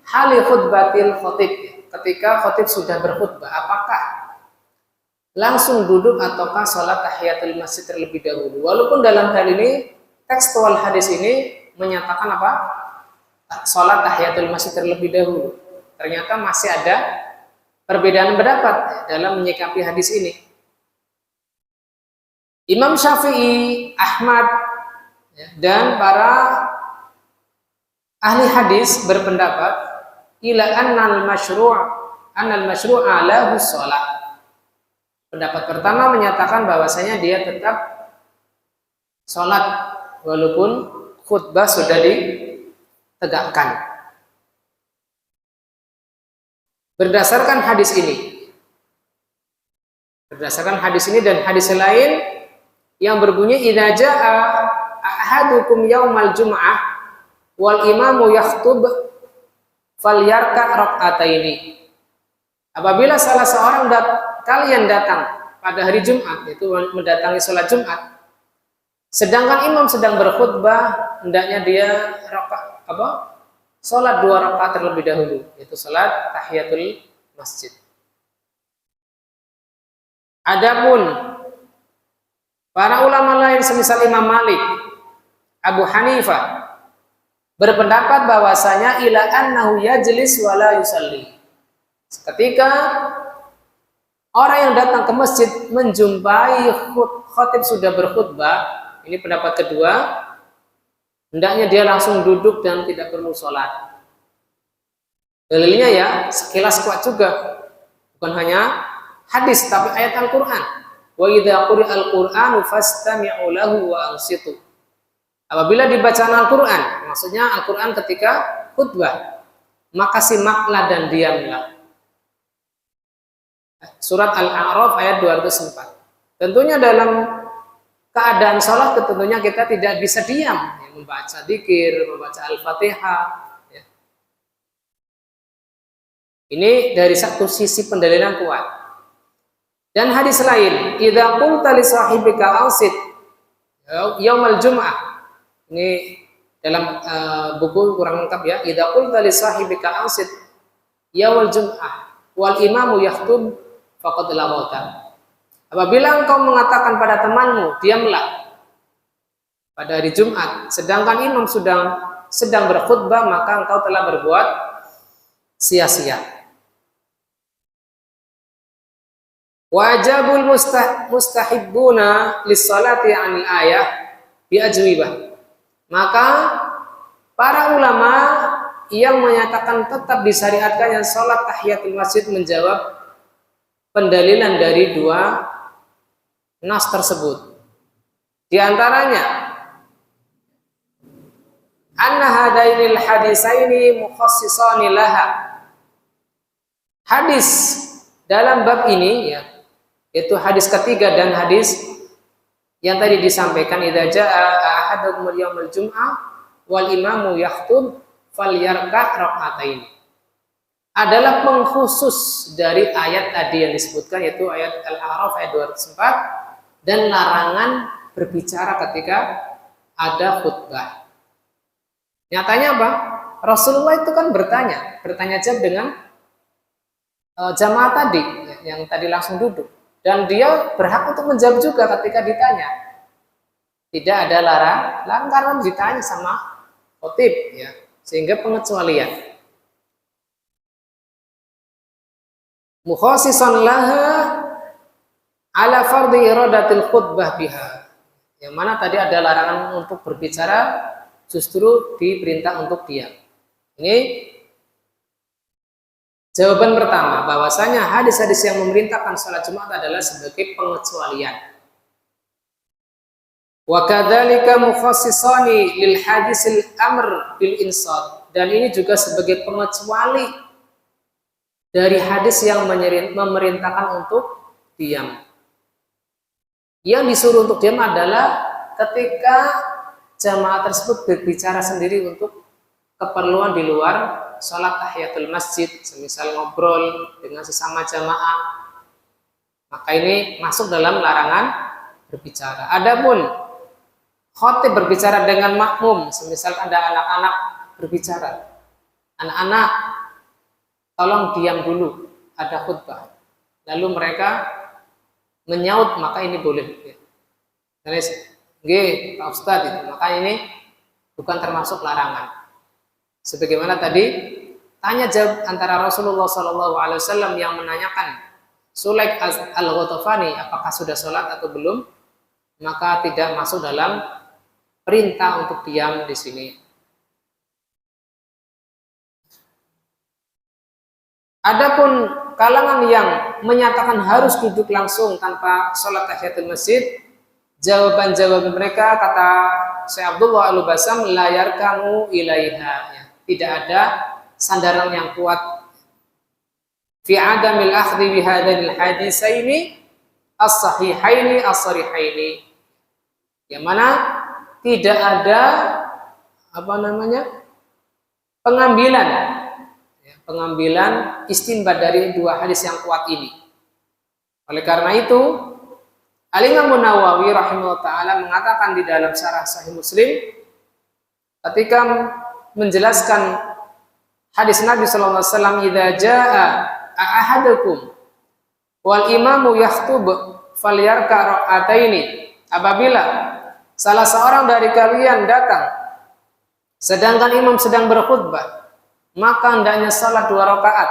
hali khutbatil khatib, ketika khatib sudah berkhutbah, apakah langsung duduk ataukah sholat tahiyatul masjid terlebih dahulu? Walaupun dalam hal ini tekstual hadis ini menyatakan apa? Sholat tahiyatul masjid terlebih dahulu. Ternyata masih ada perbedaan pendapat dalam menyikapi hadis ini. Imam Syafi'i, Ahmad, dan para ahli hadis berpendapat ila annal masyru'a lahu shalah. Pendapat pertama menyatakan bahwasanya dia tetap sholat walaupun khutbah sudah ditegakkan. Berdasarkan hadis ini dan hadis lain yang berbunyi idza jaa ahadukum yaumal jum'ah wal imamu yakhtub falyarka rak'ataini. Apabila salah seorang kalian datang pada hari Jumat, itu mendatangi sholat Jumat, sedangkan imam sedang berkhutbah, hendaknya dia sholat 2 rakaat terlebih dahulu, yaitu sholat tahiyatul masjid. Adapun para ulama lain semisal Imam Malik, Abu Hanifah berpendapat bahwasanya ila annahu yajlis wala yusalli. Ketika orang yang datang ke masjid menjumpai khatib sudah berkhutbah, ini pendapat kedua, hendaknya dia langsung duduk dan tidak perlu sholat. Dalilnya ya sekilas kuat juga, bukan hanya hadis tapi ayat Al-Quran. Wa idza quri'al Qur'anu fastami'u lahu wa ansitu. Apabila dibacaan Al-Quran, maksudnya Al-Quran ketika khutbah, maka simaklah dan diamlah. Surat Al-A'raf ayat 204. Tentunya dalam keadaan sholat tentunya kita tidak bisa diam, membaca dzikir, membaca Al-Fatihah. Ini dari satu sisi pendalilan kuat. Dan hadis lain, idza qulta li sahibika ansit yaumal jum'ah. Ini dalam buku kurang lengkap ya. Idza qulta li sahibika ansit yaumal jum'ah wal imamu yakhtub faqad lawata. Apabila engkau mengatakan pada temanmu, diamlah pada hari Jumat, sedangkan imam sedang berkhutbah, maka engkau telah berbuat sia-sia. Wajabul mustahibbuna lis-salati 'anil ayah bi ajwibah. Maka para ulama yang menyatakan tetap disyariatkannya salat tahiyatul masjid menjawab pendalilan dari 2 nas tersebut. Di antaranya anna hadainil hadisaini mukhassisani laha. Hadis dalam bab ini ya, yaitu hadis ketiga dan hadis yang tadi disampaikan idza jaa ahadukum yaumul jum'ah wal imamu yakhtub falyarka' rak'atain, adalah pengkhusus dari ayat tadi yang disebutkan, yaitu ayat Al-A'raf ayat 204, dan larangan berbicara ketika ada khutbah. Nyatanya apa? Rasulullah itu kan bertanya jawab dengan jamaah tadi yang tadi langsung duduk, dan dia berhak untuk menjawab juga ketika ditanya. Tidak ada larang karena ditanya sama khatib ya, sehingga pengecualian. Mukhassisan laha ala fardhi iradatil khutbah biha. Yang mana tadi ada larangan untuk berbicara, justru diperintah untuk diam. Ini jawaban pertama, bahwasanya hadis-hadis yang memerintahkan salat Jumat adalah sebagai pengecualian. Wa kadzalika mukhassisani lil hadisil amr bil insat. Dan ini juga sebagai pengecuali dari hadis yang memerintahkan untuk diam. Yang disuruh untuk diam adalah ketika jamaah tersebut berbicara sendiri untuk keperluan di luar sholat tahiyatul masjid, semisal ngobrol dengan sesama jamaah, maka ini masuk dalam larangan berbicara. Adapun khatib berbicara dengan makmum, semisal ada anak-anak berbicara, anak-anak tolong diam dulu, ada khutbah, lalu mereka menyaut, maka ini boleh. Nggih, Pak Ustadz, itu maka ini bukan termasuk larangan. Sebagaimana tadi tanya jawab antara Rasulullah SAW yang menanyakan Sulaik al-Ghatafani apakah sudah sholat atau belum, maka tidak masuk dalam perintah untuk diam di sini. Adapun kalangan yang menyatakan harus duduk langsung tanpa sholat tahiyatul masjid, jawaban mereka kata Syekh Abdullah Al-Basam, la yarkanu ilaiha, ya, tidak ada sandaran yang kuat fi adamil akhdhi bi hadzal hadisaini as-sahihaini as-sarihaini, yang mana tidak ada pengambilan istinbat dari dua hadis yang kuat ini. Oleh karena itu, Al-Imam Nawawi rahimahullah ta'ala mengatakan di dalam syarah Sahih Muslim ketika menjelaskan hadis Nabi sallallahu alaihi wasallam, idza jaa ahadukum wal imamu yakhthub falyarka rakaataini, apabila salah seorang dari kalian datang sedangkan imam sedang berkhutbah, maka hendaknya salat 2 rakaat,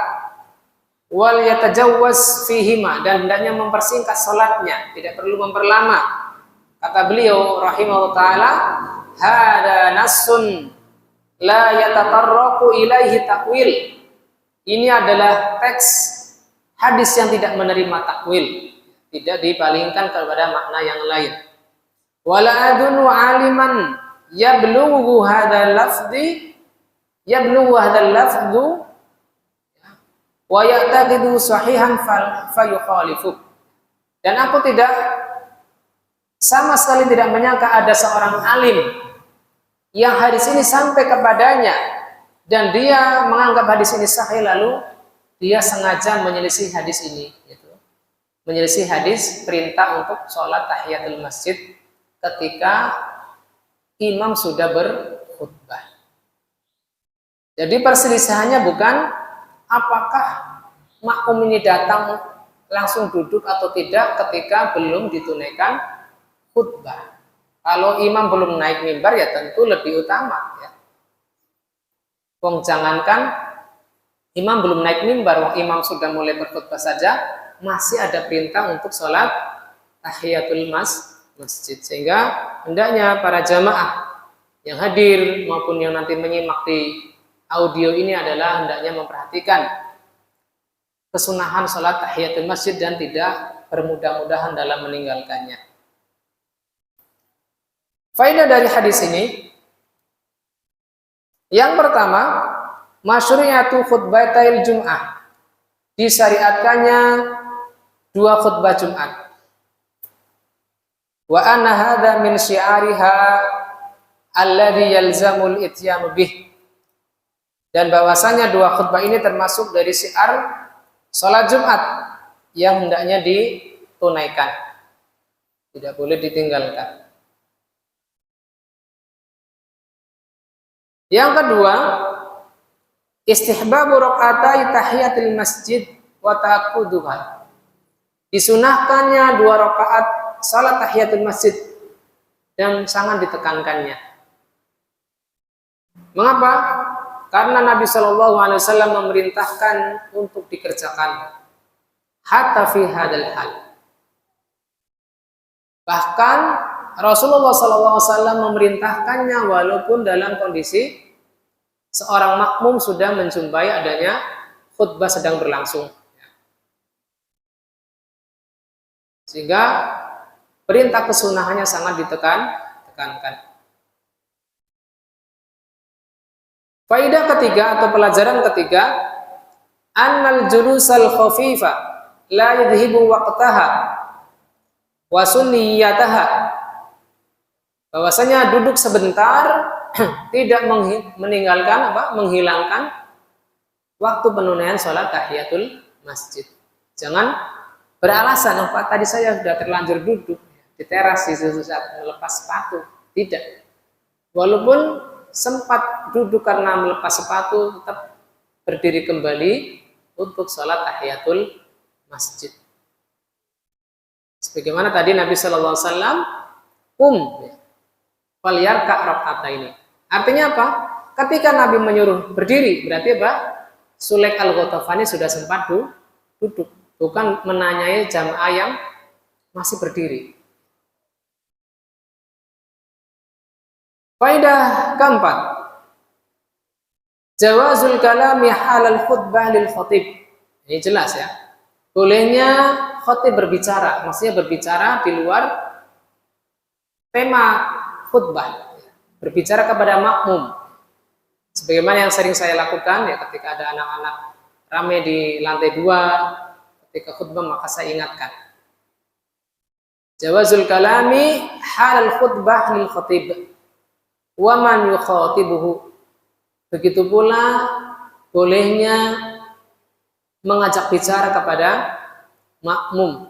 wal yatajawwaz fihima, dan hendaknya mempersingkat salatnya, tidak perlu memperlama. Kata beliau rahimahullah taala, hada nassun la yatatarraqu ilaihi takwil. Ini adalah teks hadis yang tidak menerima takwil, tidak dipalingkan kepada makna yang lain. Wala adunu aliman yablughu hadzal lafzi wa ya'taqidu sahihan fayukhalifu. Dan aku sama sekali tidak menyangka ada seorang alim yang hadis ini sampai kepadanya dan dia menganggap hadis ini sahih, lalu dia sengaja menyelisih hadis ini, menyelisih hadis perintah untuk sholat tahiyatul masjid ketika imam sudah berkhutbah. Jadi perselisihannya bukan apakah makmum ini datang langsung duduk atau tidak ketika belum ditunaikan khutbah. Kalau imam belum naik mimbar ya tentu lebih utama, ya. Wong jangankan imam belum naik mimbar, wong imam sudah mulai berkhutbah saja masih ada perintah untuk sholat tahiyatul masjid. Sehingga hendaknya para jamaah yang hadir maupun yang nanti menyimak di audio ini adalah hendaknya memperhatikan kesunahan sholat tahiyatul masjid dan tidak bermudah-mudahan dalam meninggalkannya. Faedah dari hadis ini, yang pertama, masyru'iyatu khutbatil Jum'ah, disyariatkannya 2 khutbah Jumat. Wa anna hadza min syi'ariha alladhi yalzamul ityanu bih. Dan bahwasanya 2 khutbah ini termasuk dari syiar sholat Jumat yang hendaknya ditunaikan, tidak boleh ditinggalkan. Yang kedua, istihbabu rakaatai tahiyatul masjid wa ta'aqquduha. Disunahkannya 2 rakaat salat tahiyatul masjid dan sangat ditekankannya. Mengapa? Karena Nabi Shallallahu Alaihi Wasallam memerintahkan untuk dikerjakan hatta fi hadal hal. Bahkan Rasulullah Shallallahu Alaihi Wasallam memerintahkannya walaupun dalam kondisi seorang makmum sudah menjumpai adanya khutbah sedang berlangsung. Sehingga perintah kesunahannya sangat tekankan. Faidah ketiga atau pelajaran ketiga, annal julusal khafifa la yudhibu waqtaha wa sunniyataha. Bahwasanya duduk sebentar tidak menghilangkan waktu penunaian sholat tahiyatul masjid. Jangan beralasan, Pak, tadi saya sudah terlanjur duduk di teras di saat melepas sepatu. Tidak. Walaupun sempat duduk karena melepas sepatu, tetap berdiri kembali untuk sholat tahiyatul masjid. Sebagaimana tadi Nabi Shallallahu Alaihi Wasallam falyarka raka'ataini. Artinya apa? Ketika Nabi menyuruh berdiri, berarti apa? Sulaik al-Ghatafani sudah sempat duduk, bukan menanyai jamaah yang masih berdiri. Faidah keempat, jawazul kalami halal khutbah lil khatib. Ini jelas ya. Bolehnya khatib berbicara, maksudnya berbicara di luar tema khutbah, berbicara kepada makmum. Sebagaimana yang sering saya lakukan ya, ketika ada anak-anak ramai di lantai 2 ketika khutbah, maka saya ingatkan. Jawazul kalami halal khutbah lil khatib wa man yukhatibuhu. Begitu pula bolehnya mengajak bicara kepada makmum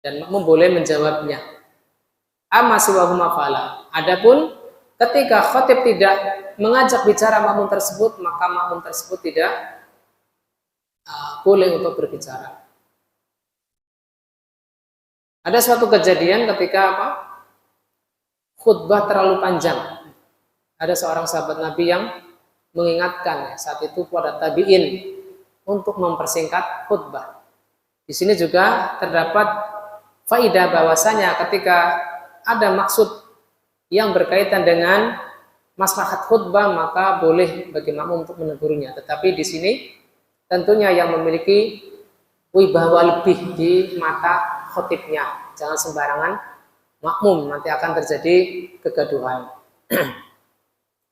dan makmum boleh menjawabnya. Amma siwahuma fala. Adapun ketika khatib tidak mengajak bicara makmum tersebut, maka makmum tersebut tidak boleh untuk berbicara. Ada suatu kejadian ketika khutbah terlalu panjang. Ada seorang sahabat Nabi yang mengingatkan saat itu pada tabi'in untuk mempersingkat khutbah. Di sini juga terdapat faidah bahwasanya ketika ada maksud yang berkaitan dengan maslahat khutbah, maka boleh bagi makmum untuk menegurnya. Tetapi di sini tentunya yang memiliki wibawa lebih di mata khatibnya. Jangan sembarangan makmum, nanti akan terjadi kegaduhan.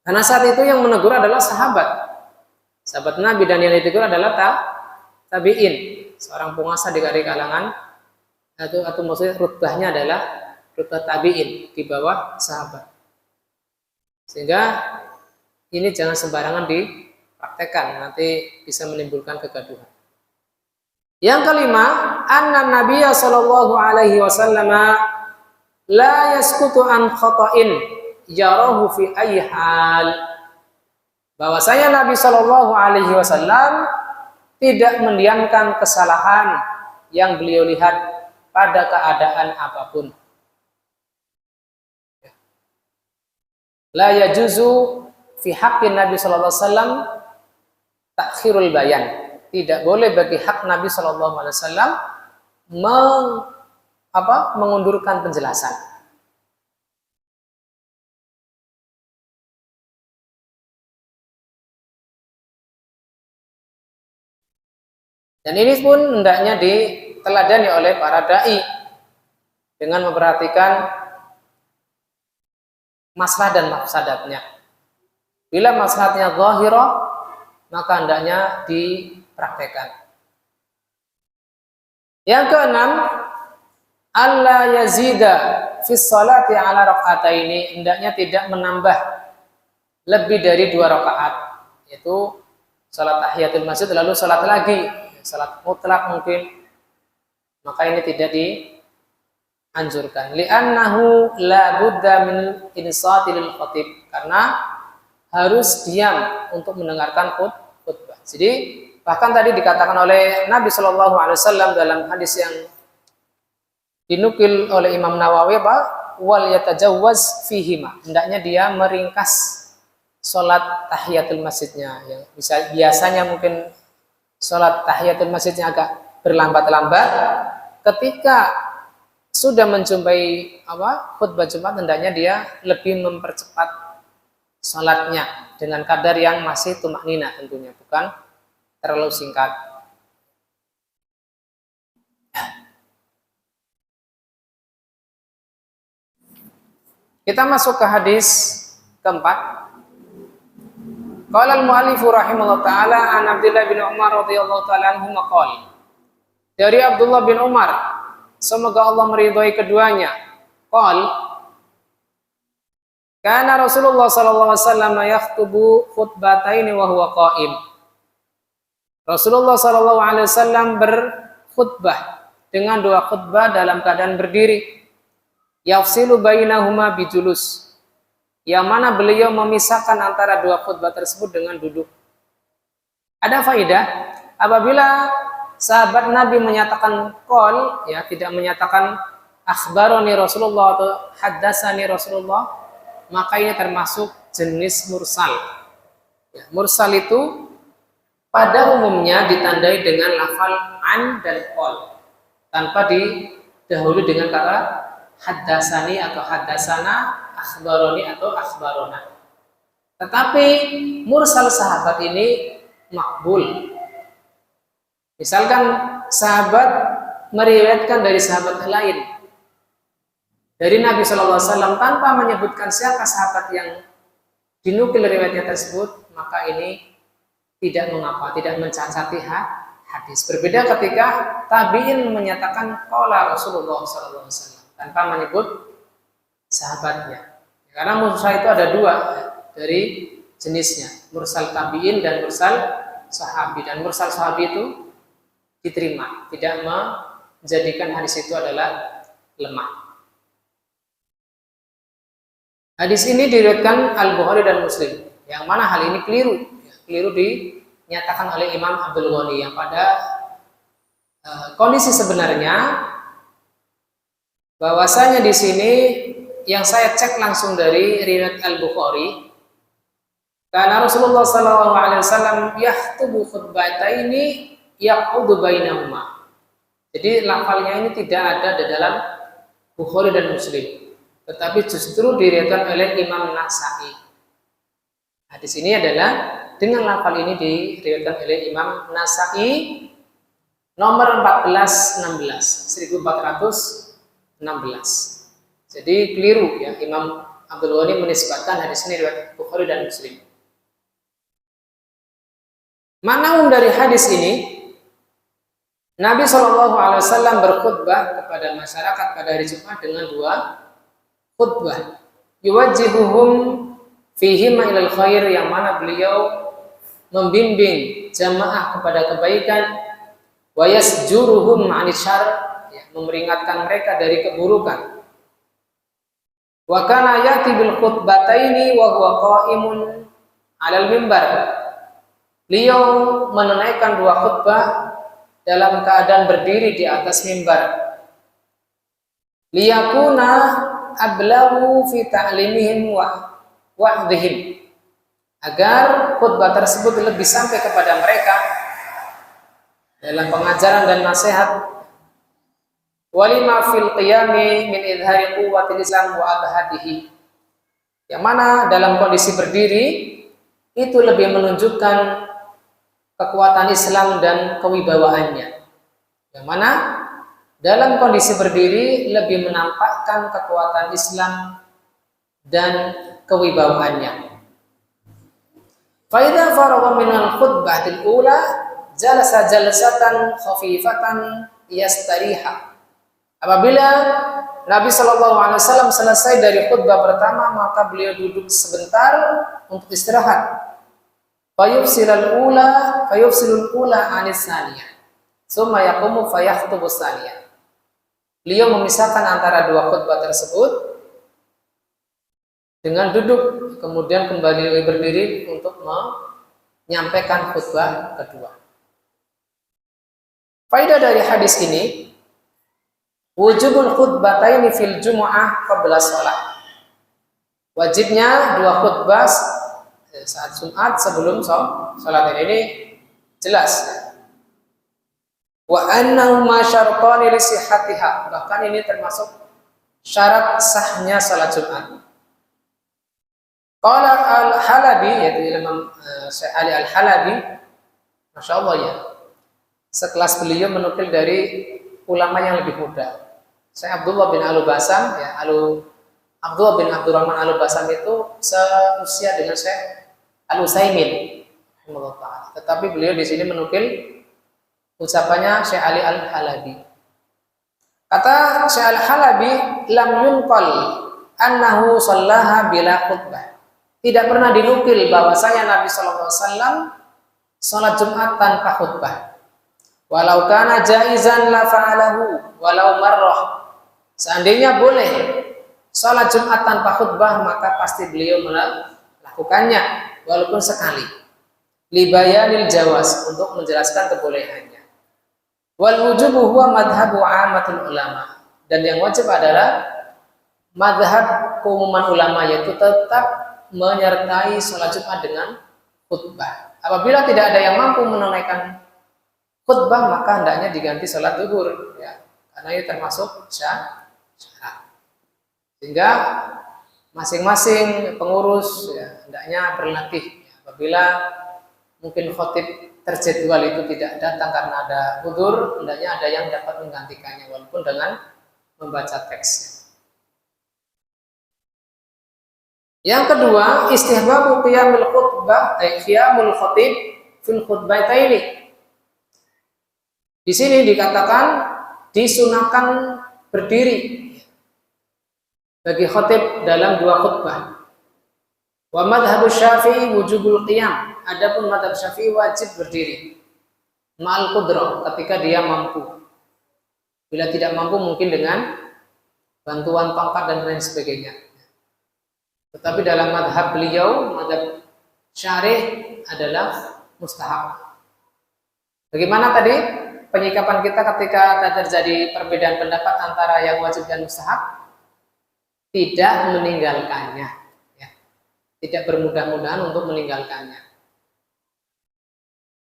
Karena saat itu yang menegur adalah sahabat Nabi, dan yang ditegur adalah tabi'in, seorang penguasa dari kalangan atau maksudnya rutbahnya adalah rutbah tabi'in di bawah sahabat. Sehingga ini jangan sembarangan dipraktekkan, nanti bisa menimbulkan kegaduhan. Yang kelima, anna Nabiyya sallallahu alaihi wasallam la yaskutu an khata'in yarahu fi ayyi hal. Bahwasanya Nabi Shallallahu Alaihi Wasallam tidak mendiamkan kesalahan yang beliau lihat pada keadaan apapun. La yajuzu fi haqqin Nabi Shallallahu Alaihi Wasallam takhirul bayan. Tidak boleh bagi hak Nabi Shallallahu Alaihi Wasallam mengundurkan penjelasan. Dan ini pun hendaknya diteladani oleh para dai dengan memperhatikan maslahat dan mafsadatnya. Bila maslahatnya zahirah, maka hendaknya dipraktekkan. Yang keenam, alla yazida fi sholati ala raka'ataini, hendaknya tidak menambah lebih dari 2 rakaat, yaitu salat tahiyatul masjid lalu salat lagi. Salat mutlak mungkin, maka ini tidak dianjurkan. Li'annahu la budda min insati lil khatib, karena harus diam untuk mendengarkan khutbah. Jadi bahkan tadi dikatakan oleh Nabi Shallallahu Alaihi Wasallam dalam hadis yang dinukil oleh Imam Nawawi, wal yatajawwaz fihima, hendaknya dia meringkas salat tahiyatul masjidnya. Yang biasanya mungkin sholat tahiyatul masjidnya agak berlambat-lambat, ketika sudah menjumpai khutbah Jumat, hendaknya dia lebih mempercepat sholatnya dengan kadar yang masih tumakninah, tentunya bukan terlalu singkat. Kita masuk ke hadis keempat. Qala al-mu'allifu rahimahullah ta'ala an Abdullah bin Umar radhiyallahu ta'ala anhu maqal. Dari Abdullah bin Umar, semoga Allah meridhai keduanya. Qal, kana Rasulullah sallallahu alaihi wasallam yakhutubu khutbataini wa huwa qa'im. Rasulullah sallallahu alaihi wasallam berkhutbah dengan dua khutbah dalam keadaan berdiri. Yafsilu bainahuma bijulus, yang mana beliau memisahkan antara dua khutbah tersebut dengan duduk. Ada faedah apabila sahabat Nabi menyatakan qol, ya, tidak menyatakan akhbaroni Rasulullah atau haddatsani Rasulullah, maka ini termasuk jenis mursal. Ya, mursal itu pada umumnya ditandai dengan lafal an dan qol tanpa didahului dengan kata haddatsani atau haddatsana, akhbaroni atau akhbarona. Tetapi mursal sahabat ini makbul. Misalkan sahabat meriwayatkan dari sahabat lain dari Nabi Shallallahu Alaihi Wasallam tanpa menyebutkan siapa sahabat yang dinukil riwayatnya tersebut, maka ini tidak mengapa, tidak mencacati hadis. Berbeda ketika tabi'in menyatakan qala Rasulullah Shallallahu Alaihi Wasallam tanpa menyebut sahabatnya. Karena mursal itu ada dua dari jenisnya, mursal tabi'in dan mursal sahabi. Dan mursal sahabi itu diterima, tidak menjadikan hadis itu adalah lemah. Hadis ini diriwayatkan Al-Bukhari dan Muslim, yang mana hal ini keliru. Keliru dinyatakan oleh Imam Abdul Ghani, yang pada kondisi sebenarnya bahwasanya di sini yang saya cek langsung dari riwayat Al-Bukhari, karena Rasulullah sallallahu alaihi wasallam yakhutubu khutbataini yaqudu bainahuma. Jadi lafalnya ini tidak ada di dalam Bukhari dan Muslim, tetapi justru diriwayatkan oleh Imam Nasa'i. Hadis ini adalah dengan lafal ini diriwayatkan oleh Imam Nasa'i nomor 1416 1416. Jadi keliru, ya, Imam Abdul Ghani menisbatkan hadis ini riwayat Bukhari dan Muslim. Makna dari hadis ini, Nabi Shallallahu Alaihi Wasallam berkhutbah kepada masyarakat pada hari Jumat dengan dua khutbah. Yuwajjihuhum fihima ilal khair, yang mana beliau membimbing jamaah kepada kebaikan, wa yasjuruhum 'anil syarr, memperingatkan mereka dari keburukan. Wa kana yati bil khutbataini wa huwa qa'imun 'alal mimbar. Beliau menunaikan dua khutbah dalam keadaan berdiri di atas mimbar. Liyakuna ablaghu fi ta'limihim wa wa'dhihim, agar khutbah tersebut lebih sampai kepada mereka dalam pengajaran dan nasihat. Walima fil qiyami min idhari quwwatil Islam wa abhadihi, yang mana dalam kondisi berdiri itu lebih menunjukkan kekuatan Islam dan kewibawaannya, yang mana dalam kondisi berdiri lebih menampakkan kekuatan Islam dan kewibawaannya. Fa idza faragha min al-khutbatil ula jalasa jalsatan khafifatan yastariha. Apabila Nabi Shallallahu Alaihi Wasallam selesai dari khutbah pertama, maka beliau duduk sebentar untuk istirahat. Fayufsilul ula anis saniyah, summa yaqumu fayakhtubu saniyah. Beliau memisahkan antara dua khutbah tersebut dengan duduk, kemudian kembali berdiri untuk menyampaikan khutbah kedua. Faedah dari hadis ini, wujubul khutbataini fil jumu'ah qabla shalah. Wajibnya dua khutbah saat Jumat sebelum salat, ini jelas. Wa annahuma syartani li sihhatiha, bahkan ini termasuk syarat sahnya salat Jumat. Qala Al-Halabi, yaitu Imam Syekh Ali Al-Halabi, Masya Allah ya, sekelas beliau menukil dari ulama yang lebih muda. Syekh Abdullah bin Al-Basam, ya, Abdullah bin Abdurrahman Al-Basam itu seusia dengan Syekh Al-Utsaimin, tetapi beliau di sini menukil ucapannya Syekh Ali Al-Halabi. Kata Syekh Al-Halabi, lam yunqal annahu shallaha bila khutbah. Tidak pernah dinukil bahwasanya Nabi sallallahu alaihi wasallam salat Jumat tanpa khutbah. Walau kana jaizan la fa'alahu walau marrah. Seandainya boleh salat Jumat tanpa khutbah, maka pasti beliau melakukannya walaupun sekali. Libayanil jawaz, untuk menjelaskan kebolehannya. Wal wujubu huwa madhabu amatul ulama. Dan yang wajib adalah madhab keumuman ulama, yaitu tetap menyertai sholat Jumat dengan khutbah. Apabila tidak ada yang mampu menunaikan khutbah, maka hendaknya diganti sholat zuhur, ya, karena itu termasuk syarat. Sehingga masing-masing pengurus ya, hendaknya berlatih. Apabila mungkin khotib terjadwal itu tidak datang karena ada udzur, hendaknya ada yang dapat menggantikannya walaupun dengan membaca teksnya. Yang kedua, istihbabu qiyamul khutbah, qiyamul khatib fil khutbataini. Di sini dikatakan disunahkan berdiri bagi khatib dalam dua khutbah. Wa madhhabu Syafi'i wujubul qiyam. Adapun madhab Syafi'i wajib berdiri. Ma'al qudrah, ketika dia mampu. Bila tidak mampu mungkin dengan bantuan tongkat dan lain sebagainya. Tetapi dalam madhab beliau, madhab syarih adalah mustahab. Bagaimana tadi penyikapan kita ketika terjadi perbedaan pendapat antara yang wajib dan mustahab? Tidak meninggalkannya, ya. Tidak bermudah-mudahan untuk meninggalkannya.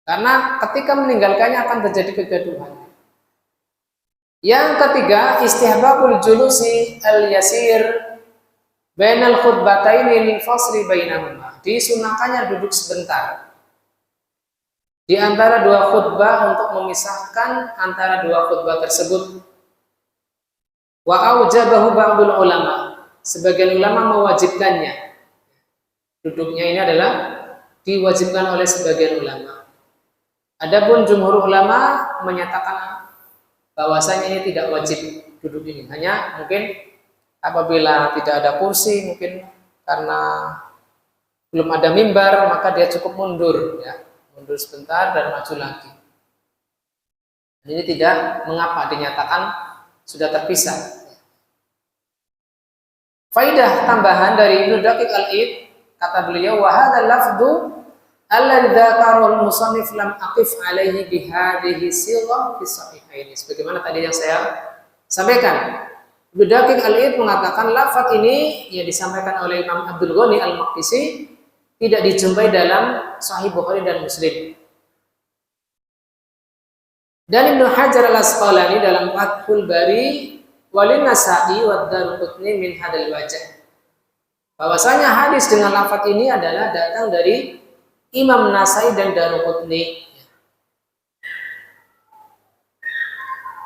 Karena ketika meninggalkannya akan terjadi kegaduhan. Yang ketiga, istihbabul julusi al-yasir bainal khutbataini lil fasli bainahuma. Disunahkannya duduk sebentar di antara dua khutbah untuk memisahkan antara dua khutbah tersebut. Wa aujabahu ba'dul ulama. Sebagian ulama mewajibkannya. Duduknya ini adalah diwajibkan oleh sebagian ulama. Adapun jumhur ulama menyatakan bahwasanya ini tidak wajib duduk ini. Hanya mungkin apabila tidak ada kursi, mungkin karena belum ada mimbar, maka dia cukup mundur, ya, mundur sebentar dan maju lagi. Ini tidak mengapa dinyatakan sudah terpisah. Faidah tambahan dari Ibnu Daqiq Al-Id, kata beliau, wa hadzal lafdhu alladzi dzakarahu al-musannif lam aqif alaihi bi hadhihi sighah fi sahihain. Sebagaimana tadi yang saya sampaikan. Ibnu Daqiq Al-Id mengatakan lafaz ini yang disampaikan oleh Imam Abdul Ghani Al-Maqdisi tidak dijumpai dalam Sahih Bukhari dan Muslim. Dan Ibnu Hajar Al-Asqalani dalam Fathul Bari walin Nasa'i wa Daruqutni min hadal wajah. Bahwasanya hadis dengan lafaz ini adalah datang dari Imam Nasa'i dan Daruqutni.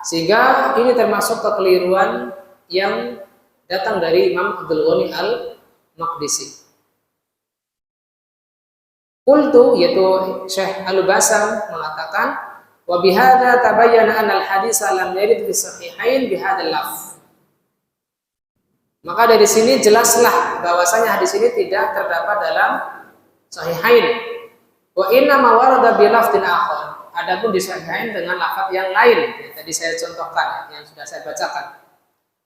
Sehingga ini termasuk kekeliruan yang datang dari Imam Abdul Ghani Al-Maqdisi. Qultu, yaitu Syekh Al-Basam mengatakan, wa bihadza tabayyana anna al-hadits lam yarid fi sahihain bihadzal lafz. Maka dari sini jelaslah bahwasanya hadis ini tidak terdapat dalam sahihain. Wa inna ma warada bi lafdin akhar. Adapun di sahihain dengan lafaz yang lain, yang tadi saya contohkan, yang sudah saya bacakan.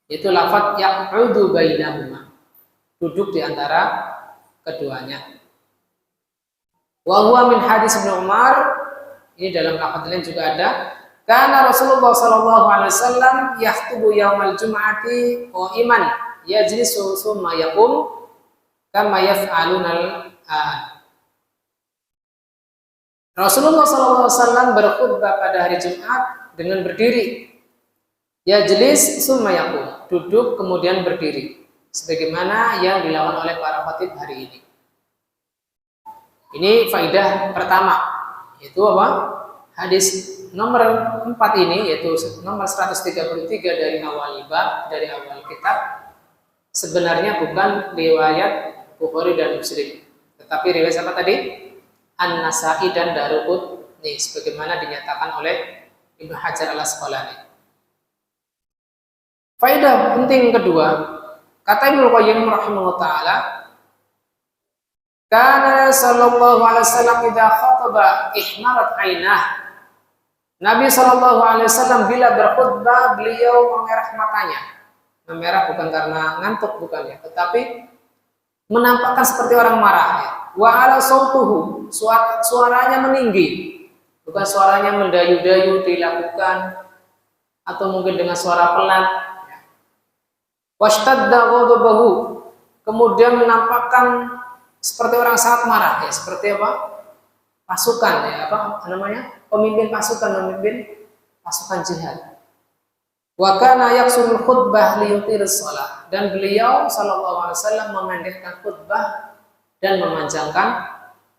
Yaitu lafaz yaq'udu bainahuma. Duduk di antara keduanya. Wa huwa min hadis Ibnu Umar. Ini dalam lafaz lain juga ada. Karena Rasulullah sallallahu alaihi wasallam yakhutubu yaumal jum'ati qa'iman yajlisu tsumma yaqum kama yaf'alunal Rasulullah sallallahu alaihi wasallam berkhutbah pada hari Jumat dengan berdiri. Yajlis tsumma yaqum, duduk kemudian berdiri. Sebagaimana yang dilakukan oleh para khatib hari ini. Ini faidah pertama. Itu apa? Hadis nomor 4 ini, yaitu nomor 133 dari awal bab, dari awal kitab, sebenarnya bukan riwayat Bukhari dan Muslim, tetapi riwayat apa tadi? An-Nasa'i dan Daruqutni, sebagaimana dinyatakan oleh Ibnu Hajar Al-Asqalani. Faedah penting kedua, kata Ibnu Qayyim rahimahullah taala, kana sallallahu alaihi wasallam idza khataba ihmarat ainah. Nabi sallallahu alaihi wasallam bila berkhutbah beliau memerah matanya. Memerah bukan karena ngantuk, bukan ya, tetapi menampakkan seperti orang marah ya. Wa ala sautuhu, suaranya meninggi. Bukan suaranya mendayu-dayu dilakukan atau mungkin dengan suara pelan. Washtadda ghadabahu, kemudian menampakkan seperti orang sangat marah ya, seperti apa? Pasukan ya, apa namanya? Pemimpin pasukan jihad. Wa kana yaqsurul khutbah liyutiris shalah, dan beliau sallallahu alaihi wasallam memendekkan khutbah dan memanjangkan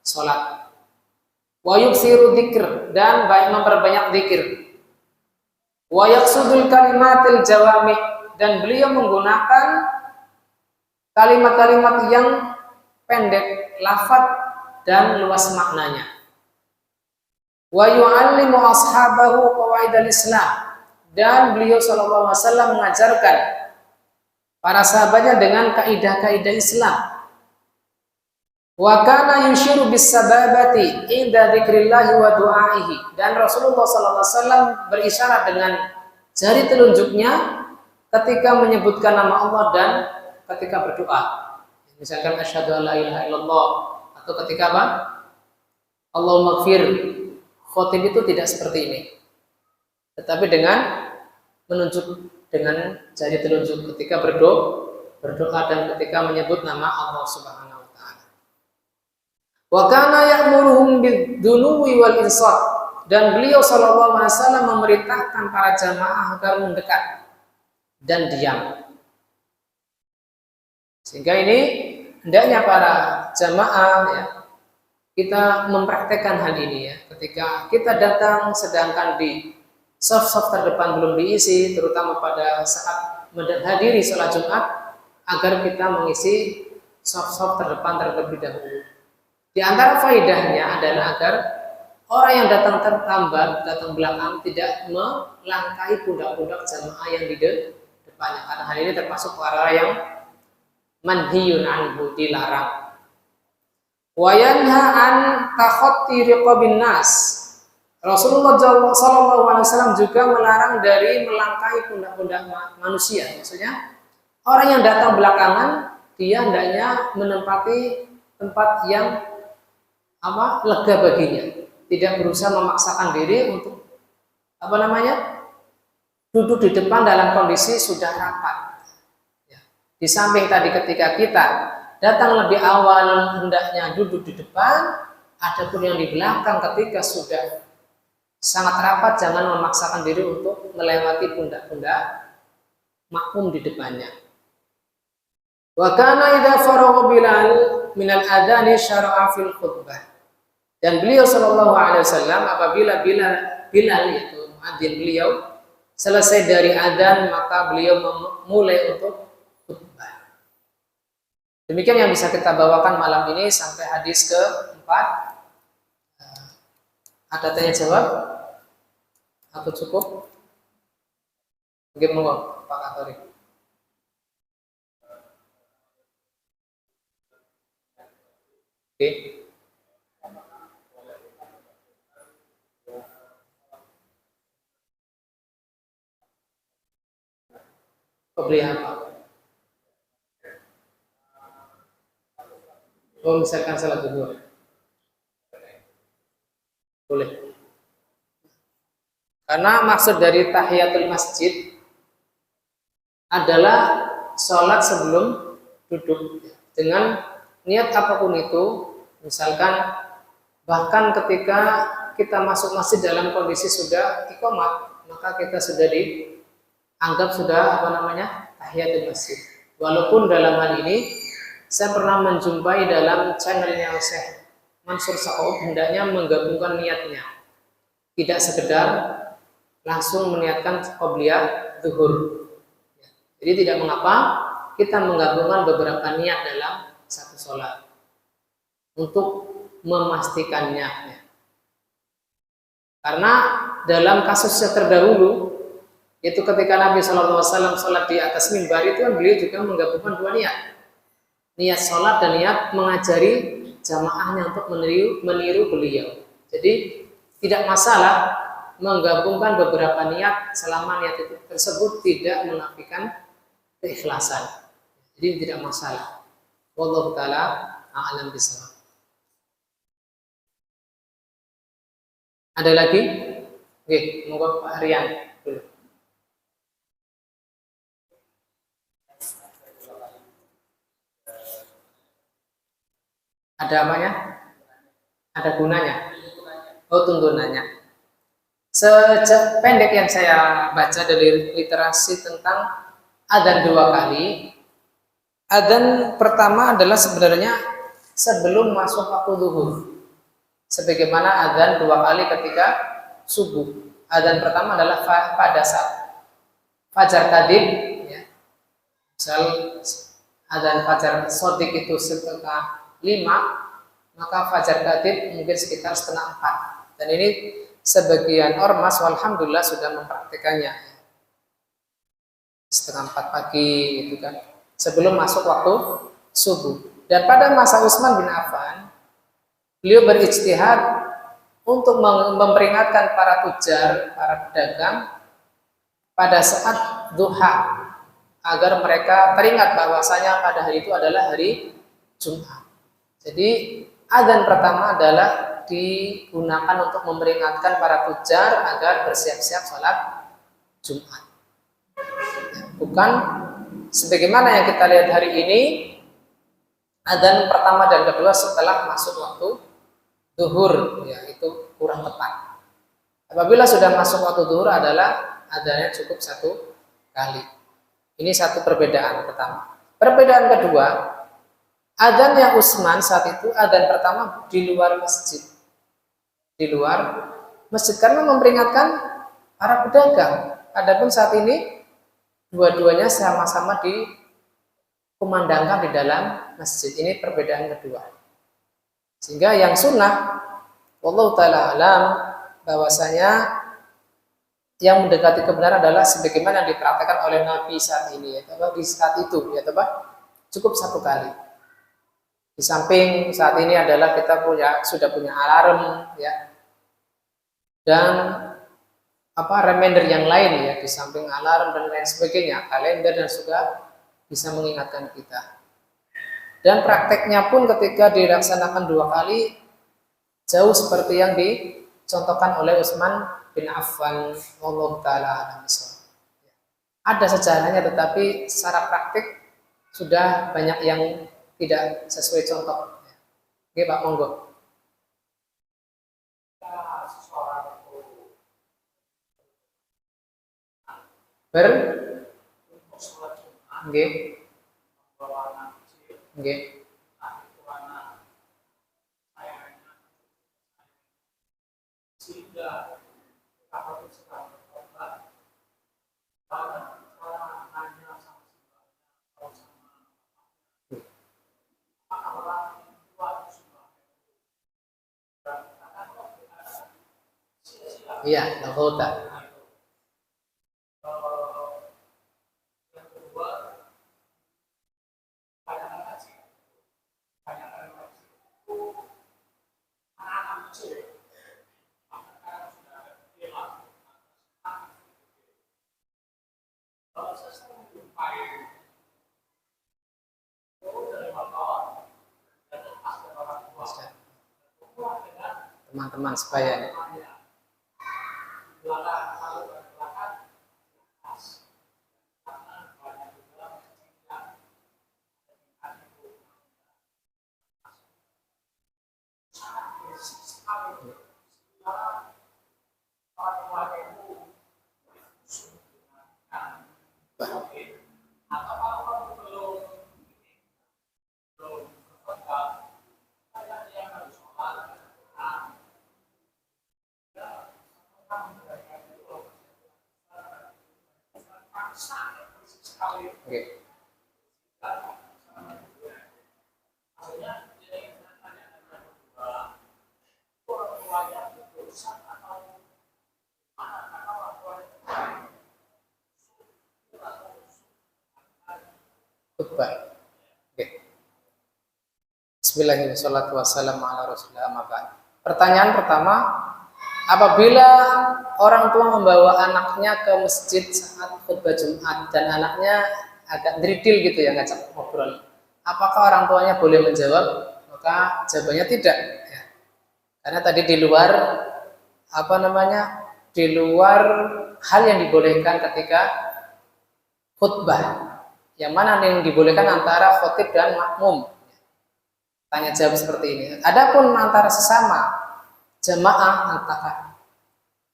salat. Wa yuksiru dzikr, dan baik memperbanyak zikir. Wa yaqsudul kalimatil jawami', dan beliau menggunakan kalimat-kalimat yang pendek, lafaz dan luas maknanya. Wa yu'allimu ashabahu qawaidal Islam, dan beliau sallallahu alaihi wasallam mengajarkan para sahabatnya dengan kaidah-kaidah Islam. Wa kana yushiru bis sababati inda dzikrillah wa du'aihi, dan Rasulullah sallallahu alaihi wasallam berisyarat dengan jari telunjuknya ketika menyebutkan nama Allah dan ketika berdoa. Misalkan asyhadu alla ilaha illallah, atau ketika apa? Allahumma ighfir. Khotib itu tidak seperti ini, tetapi dengan menunjuk dengan jari telunjuk ketika berdoa dan ketika menyebut nama Allah Subhanahu wa taala. Wa kana ya'muruhum bid-dunuwi wal insat, dan beliau sallallahu alaihi wasallam memerintahkan para jamaah agar mendekat dan diam. Sehingga ini hendaknya para jamaah ya, kita mempraktekkan hal ini ya. Ketika kita datang sedangkan di saf-saf terdepan belum diisi, terutama pada saat menghadiri sholat Jumat, agar kita mengisi saf-saf terdepan terlebih dahulu. Di antara faedahnya adalah agar orang yang datang terlambat, datang belakang, tidak melangkahi pundak-pundak jamaah yang di depannya. Karena hal ini termasuk perkara yang manhiyun anhu, dilarang. Wa yanha an takhatti riqabin nas. Rasulullah sallallahu alaihi wasallam juga melarang dari melangkahi pundak-pundak manusia. Maksudnya orang yang datang belakangan, dia hendaknya menempati tempat yang lega baginya. Tidak berusaha memaksakan diri untuk duduk di depan dalam kondisi sudah rapat. Di samping tadi ketika kita datang lebih awal hendaknya duduk di depan, adapun yang di belakang ketika sudah sangat rapat jangan memaksakan diri untuk melewati pundak-pundak makmum di depannya. Wa kana idza faragha Bilal min al-adhan syara'a fil khutbah. Dan beliau sallallahu alaihi wasallam apabila Bilal itu muadzin beliau selesai dari adzan, maka beliau memulai untuk khutbah. Demikian yang bisa kita bawakan malam ini sampai hadis ke-4. Ada tanya jawab? Atau cukup? Mungkin mau Pak Katori. Oke. Beli apa? Oh, misalkan salat zuhur. Boleh. Karena maksud dari tahiyatul masjid adalah sholat sebelum duduk dengan niat apapun itu. Misalkan bahkan ketika kita masuk masjid dalam kondisi sudah iqamah, maka kita sudah dianggap sudah tahiyatul masjid. Walaupun dalam hal ini saya pernah menjumpai dalam channelnya Syekh Mansur Sa'ud, hendaknya menggabungkan niatnya, tidak sekedar langsung meniatkan qobliyah zuhur. Jadi tidak mengapa kita menggabungkan beberapa niat dalam satu sholat untuk memastikannya. Karena dalam kasus yang terdahulu, yaitu ketika Nabi SAW sholat di atas mimbar itu kan beliau juga menggabungkan dua niat. Niat sholat dan niat mengajari jamaahnya untuk meniru beliau. Jadi tidak masalah menggabungkan beberapa niat selama niat itu tersebut tidak menafikan keikhlasan. Jadi tidak masalah. Wallahu ta'ala a'lam bishawab. Ada lagi? Oke, monggo Pak Rian dulu. Ada apanya? Ada gunanya? Oh, tuntunannya. Sependek yang saya baca dari literasi tentang adzan dua kali. Adzan pertama adalah sebenarnya sebelum masuk waktu zuhur. Sebagaimana adzan dua kali ketika subuh. Adzan pertama adalah pada saat fajar kadib, ya. Misal adzan fajar shodiq itu setengah 5, maka fajar kadib mungkin sekitar setengah 4. Dan ini sebagian ormas alhamdulillah sudah mempraktikannya. Setengah 4 pagi itu kan, sebelum masuk waktu subuh. Dan pada masa Utsman bin Affan, beliau berijtihad untuk memperingatkan para tujar, para pedagang pada saat duha agar mereka teringat bahwasanya pada hari itu adalah hari Jumat. Jadi adzan pertama adalah digunakan untuk memperingatkan para tujar agar bersiap-siap sholat Jumat. Bukan sebagaimana yang kita lihat hari ini, adzan pertama dan kedua setelah masuk waktu zuhur, ya itu kurang tepat. Apabila sudah masuk waktu zuhur adalah adzannya cukup satu kali. Ini satu perbedaan pertama. Perbedaan kedua, adzannya Utsman saat itu adzan pertama di luar masjid. Di luar masjid karena memperingatkan para pedagang. Adapun saat ini dua-duanya sama-sama dikumandangkan di dalam masjid. Ini perbedaan kedua. Sehingga yang sunnah, wallahu ta'ala alam, bahwasanya yang mendekati kebenaran adalah sebagaimana yang dipraktikkan oleh Nabi saat ini, ya, di saat itu, ya, cukup satu kali. Di samping saat ini adalah kita sudah punya alarm, ya, dan reminder yang lain, ya, di samping alarm dan lain sebagainya, kalender dan juga bisa mengingatkan kita. Dan prakteknya pun ketika dilaksanakan dua kali jauh seperti yang dicontohkan oleh Utsman bin Affan, wallahu ta'ala. Ada sejarahnya, tetapi secara praktik sudah banyak yang tidak sesuai contoh. Oke Pak, monggo. Oke. Oke. Iya, lahota. Teman-teman supaya khutbah. Oke. Bismillahirrahmanirrahim. Pertanyaan pertama, apabila orang tua membawa anaknya ke masjid saat khutbah Jumat dan anaknya agak deridil gitu ya, ngajak ngobrol, apakah orang tuanya boleh menjawab? Maka jawabannya tidak ya. Karena tadi di luar di luar hal yang dibolehkan ketika khutbah. Yang mana yang dibolehkan antara khotib dan makmum. Tanya jawab seperti ini. Adapun antara sesama jamaah, antara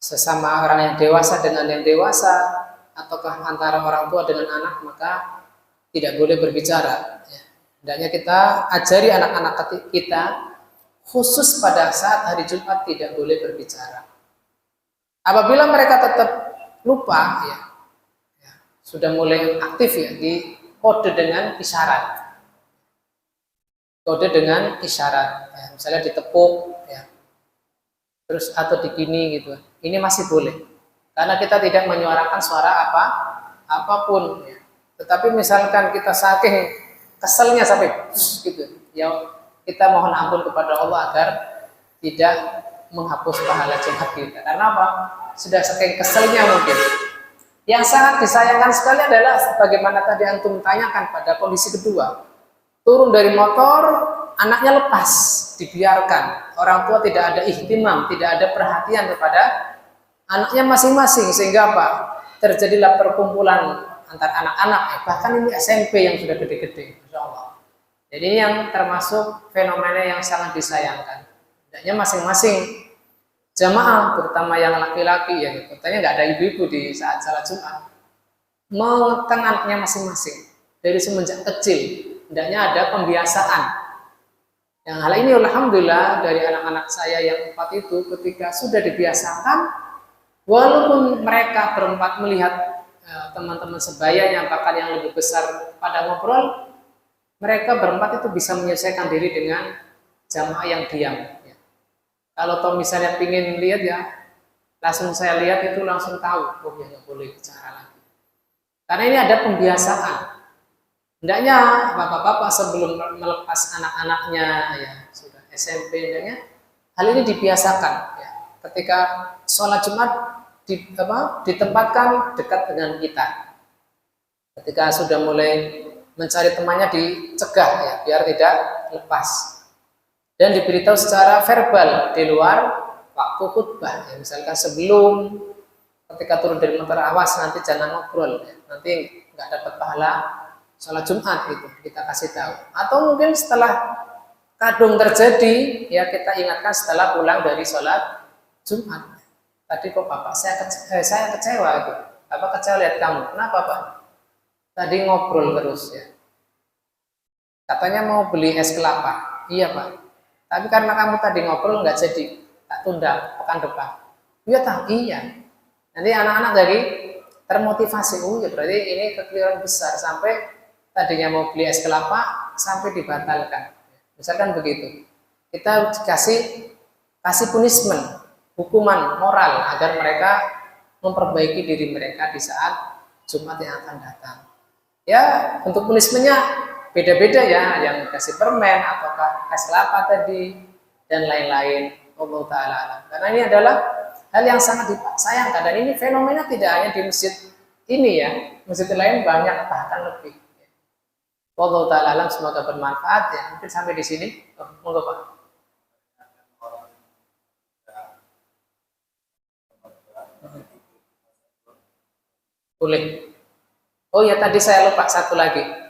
sesama orang yang dewasa dengan yang dewasa, ataukah antara orang tua dengan anak, maka tidak boleh berbicara. Hendaknya kita ajari anak-anak kita, khusus pada saat hari Jumat tidak boleh berbicara. Apabila mereka tetap lupa, sudah mulai aktif ya, di kode dengan isyarat. Kode dengan isyarat, ya, misalnya ditepuk, ya, terus atau digini gitu. Ini masih boleh, karena kita tidak menyuarakan suara apapun. Ya. Tetapi misalkan kita saking keselnya sampai gitu, ya kita mohon ampun kepada Allah agar tidak menghapus pahala Jumat kita. Karena apa? Sudah saking keselnya mungkin. Yang sangat disayangkan sekali adalah sebagaimana tadi antum tanyakan pada kondisi kedua. Turun dari motor, anaknya lepas, dibiarkan. Orang tua tidak ada ihtimam, tidak ada perhatian kepada anaknya masing-masing. Sehingga apa? Terjadilah perkumpulan antar anak-anak. Bahkan ini SMP yang sudah gede-gede. Masya Allah. Jadi yang termasuk fenomena yang sangat disayangkan. Hendaknya masing-masing jamaah, terutama yang laki-laki, ya, katanya nggak ada ibu-ibu di saat salat Jumat, mengekang anaknya masing-masing dari semenjak kecil. Hendaknya ada pembiasaan. Yang hal ini alhamdulillah dari anak-anak saya yang 4 itu, ketika sudah dibiasakan, walaupun mereka berempat melihat teman-teman sebayanya bahkan yang lebih besar pada ngobrol, mereka berempat itu bisa menyelesaikan diri dengan jamaah yang diam. Kalau toh misalnya pingin lihat ya, langsung saya lihat itu langsung tahu, oh ya nggak boleh bicara lagi. Karena ini ada pembiasaan. Hendaknya bapak-bapak sebelum melepas anak-anaknya ya sudah SMP, hendaknya hal ini dibiasakan. Ya. Ketika sholat Jumat ditempatkan dekat dengan kita. Ketika sudah mulai mencari temannya dicegah ya, biar tidak lepas. Dan diberitahu secara verbal di luar waktu khutbah. Ya, misalkan sebelum ketika turun dari motor, awas nanti jangan ngobrol, ya. Nanti nggak dapat pahala sholat Jumat itu kita kasih tahu. Atau mungkin setelah kadung terjadi, ya kita ingatkan setelah pulang dari sholat Jumat. Tadi kok bapak saya kecewa itu. Bapak kecewa lihat kamu. Kenapa Pak? Tadi ngobrol terus ya. Katanya mau beli es kelapa. Iya Pak. Tapi karena kamu tadi ngobrol nggak jadi, tak tunda pekan depan. Iya tak? Iya. Nanti anak-anak jadi termotivasi. Oh ya berarti ini kekeliruan besar sampai tadinya mau beli es kelapa sampai dibatalkan. Misalkan begitu. Kita kasih punishment, hukuman moral agar mereka memperbaiki diri mereka di saat Jumat yang akan datang. Ya untuk punishmentnya beda-beda ya, yang kasih permen ataukah es kelapa tadi dan lain-lain. Allah Ta'ala alam. Karena ini adalah hal yang sangat disayangkan dan ini fenomena tidak hanya di masjid ini ya, masjid lain banyak bahkan lebih. Allah Ta'ala alam, semoga bermanfaat ya. Mungkin sampai di sini. Monggo Pak. Boleh. Oh ya tadi saya lupa satu lagi.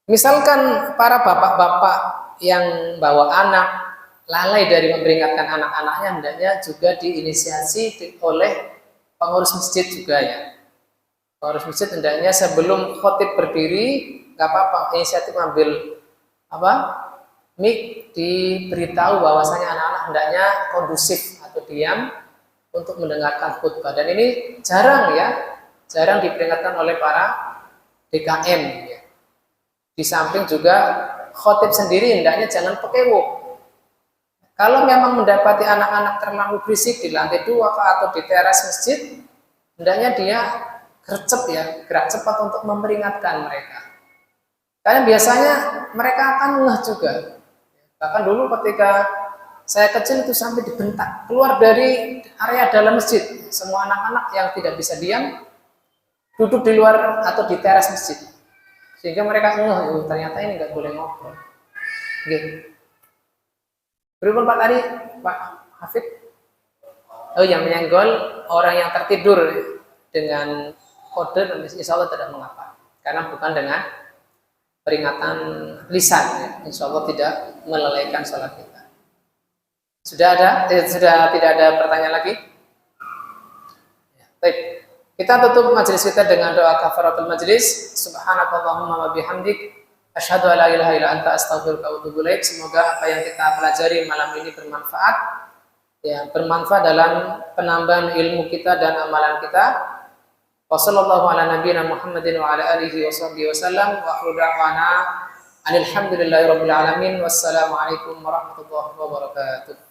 Misalkan para bapak-bapak yang bawa anak lalai dari memperingatkan anak-anaknya, hendaknya juga diinisiasi oleh pengurus masjid juga ya. Pengurus masjid hendaknya sebelum khotib berdiri, nggak apa-apa, inisiatif ambil mic, diberitahu bahwasanya anak-anak hendaknya kondusif atau diam untuk mendengarkan khutbah. Dan ini jarang diperingatkan oleh para DKM ya. Di samping juga khotib sendiri hendaknya jangan pekewuk. Kalau memang mendapati anak-anak terlalu berisik di lantai 2 atau di teras masjid, hendaknya dia gerak cepat untuk memperingatkan mereka. Karena biasanya mereka akan ngeh juga. Bahkan dulu ketika saya kecil itu sampai dibentak, keluar dari area dalam masjid. Semua anak-anak yang tidak bisa diam, duduk di luar atau di teras masjid. Sehingga mereka ngeh, ternyata ini nggak boleh ngobrol. Gitu. Berikut Pak tadi, Pak Hafid. Oh, yang menyenggol orang yang tertidur dengan kode, insya Allah tidak mengapa. Karena bukan dengan peringatan lisan, ya. Insya Allah tidak melalaikan sholat kita. Sudah tidak ada pertanyaan lagi? Ya, baik. Kita tutup majelis kita dengan doa kafaratul majelis. Subhanakallahumma wa bihamdik, asyhadu an la ilaha illa anta, astaghfiruka wa atubu ilaik. Semoga apa yang kita pelajari malam ini bermanfaat. Ya, bermanfaat dalam penambahan ilmu kita dan amalan kita. Wassallallahu ala nabiyyina Muhammadin wa ala alihi wa sahbihi wasallam wa akhiru da'wana alhamdulillahi rabbil alamin. Wassalamu alaikum warahmatullahi wabarakatuh.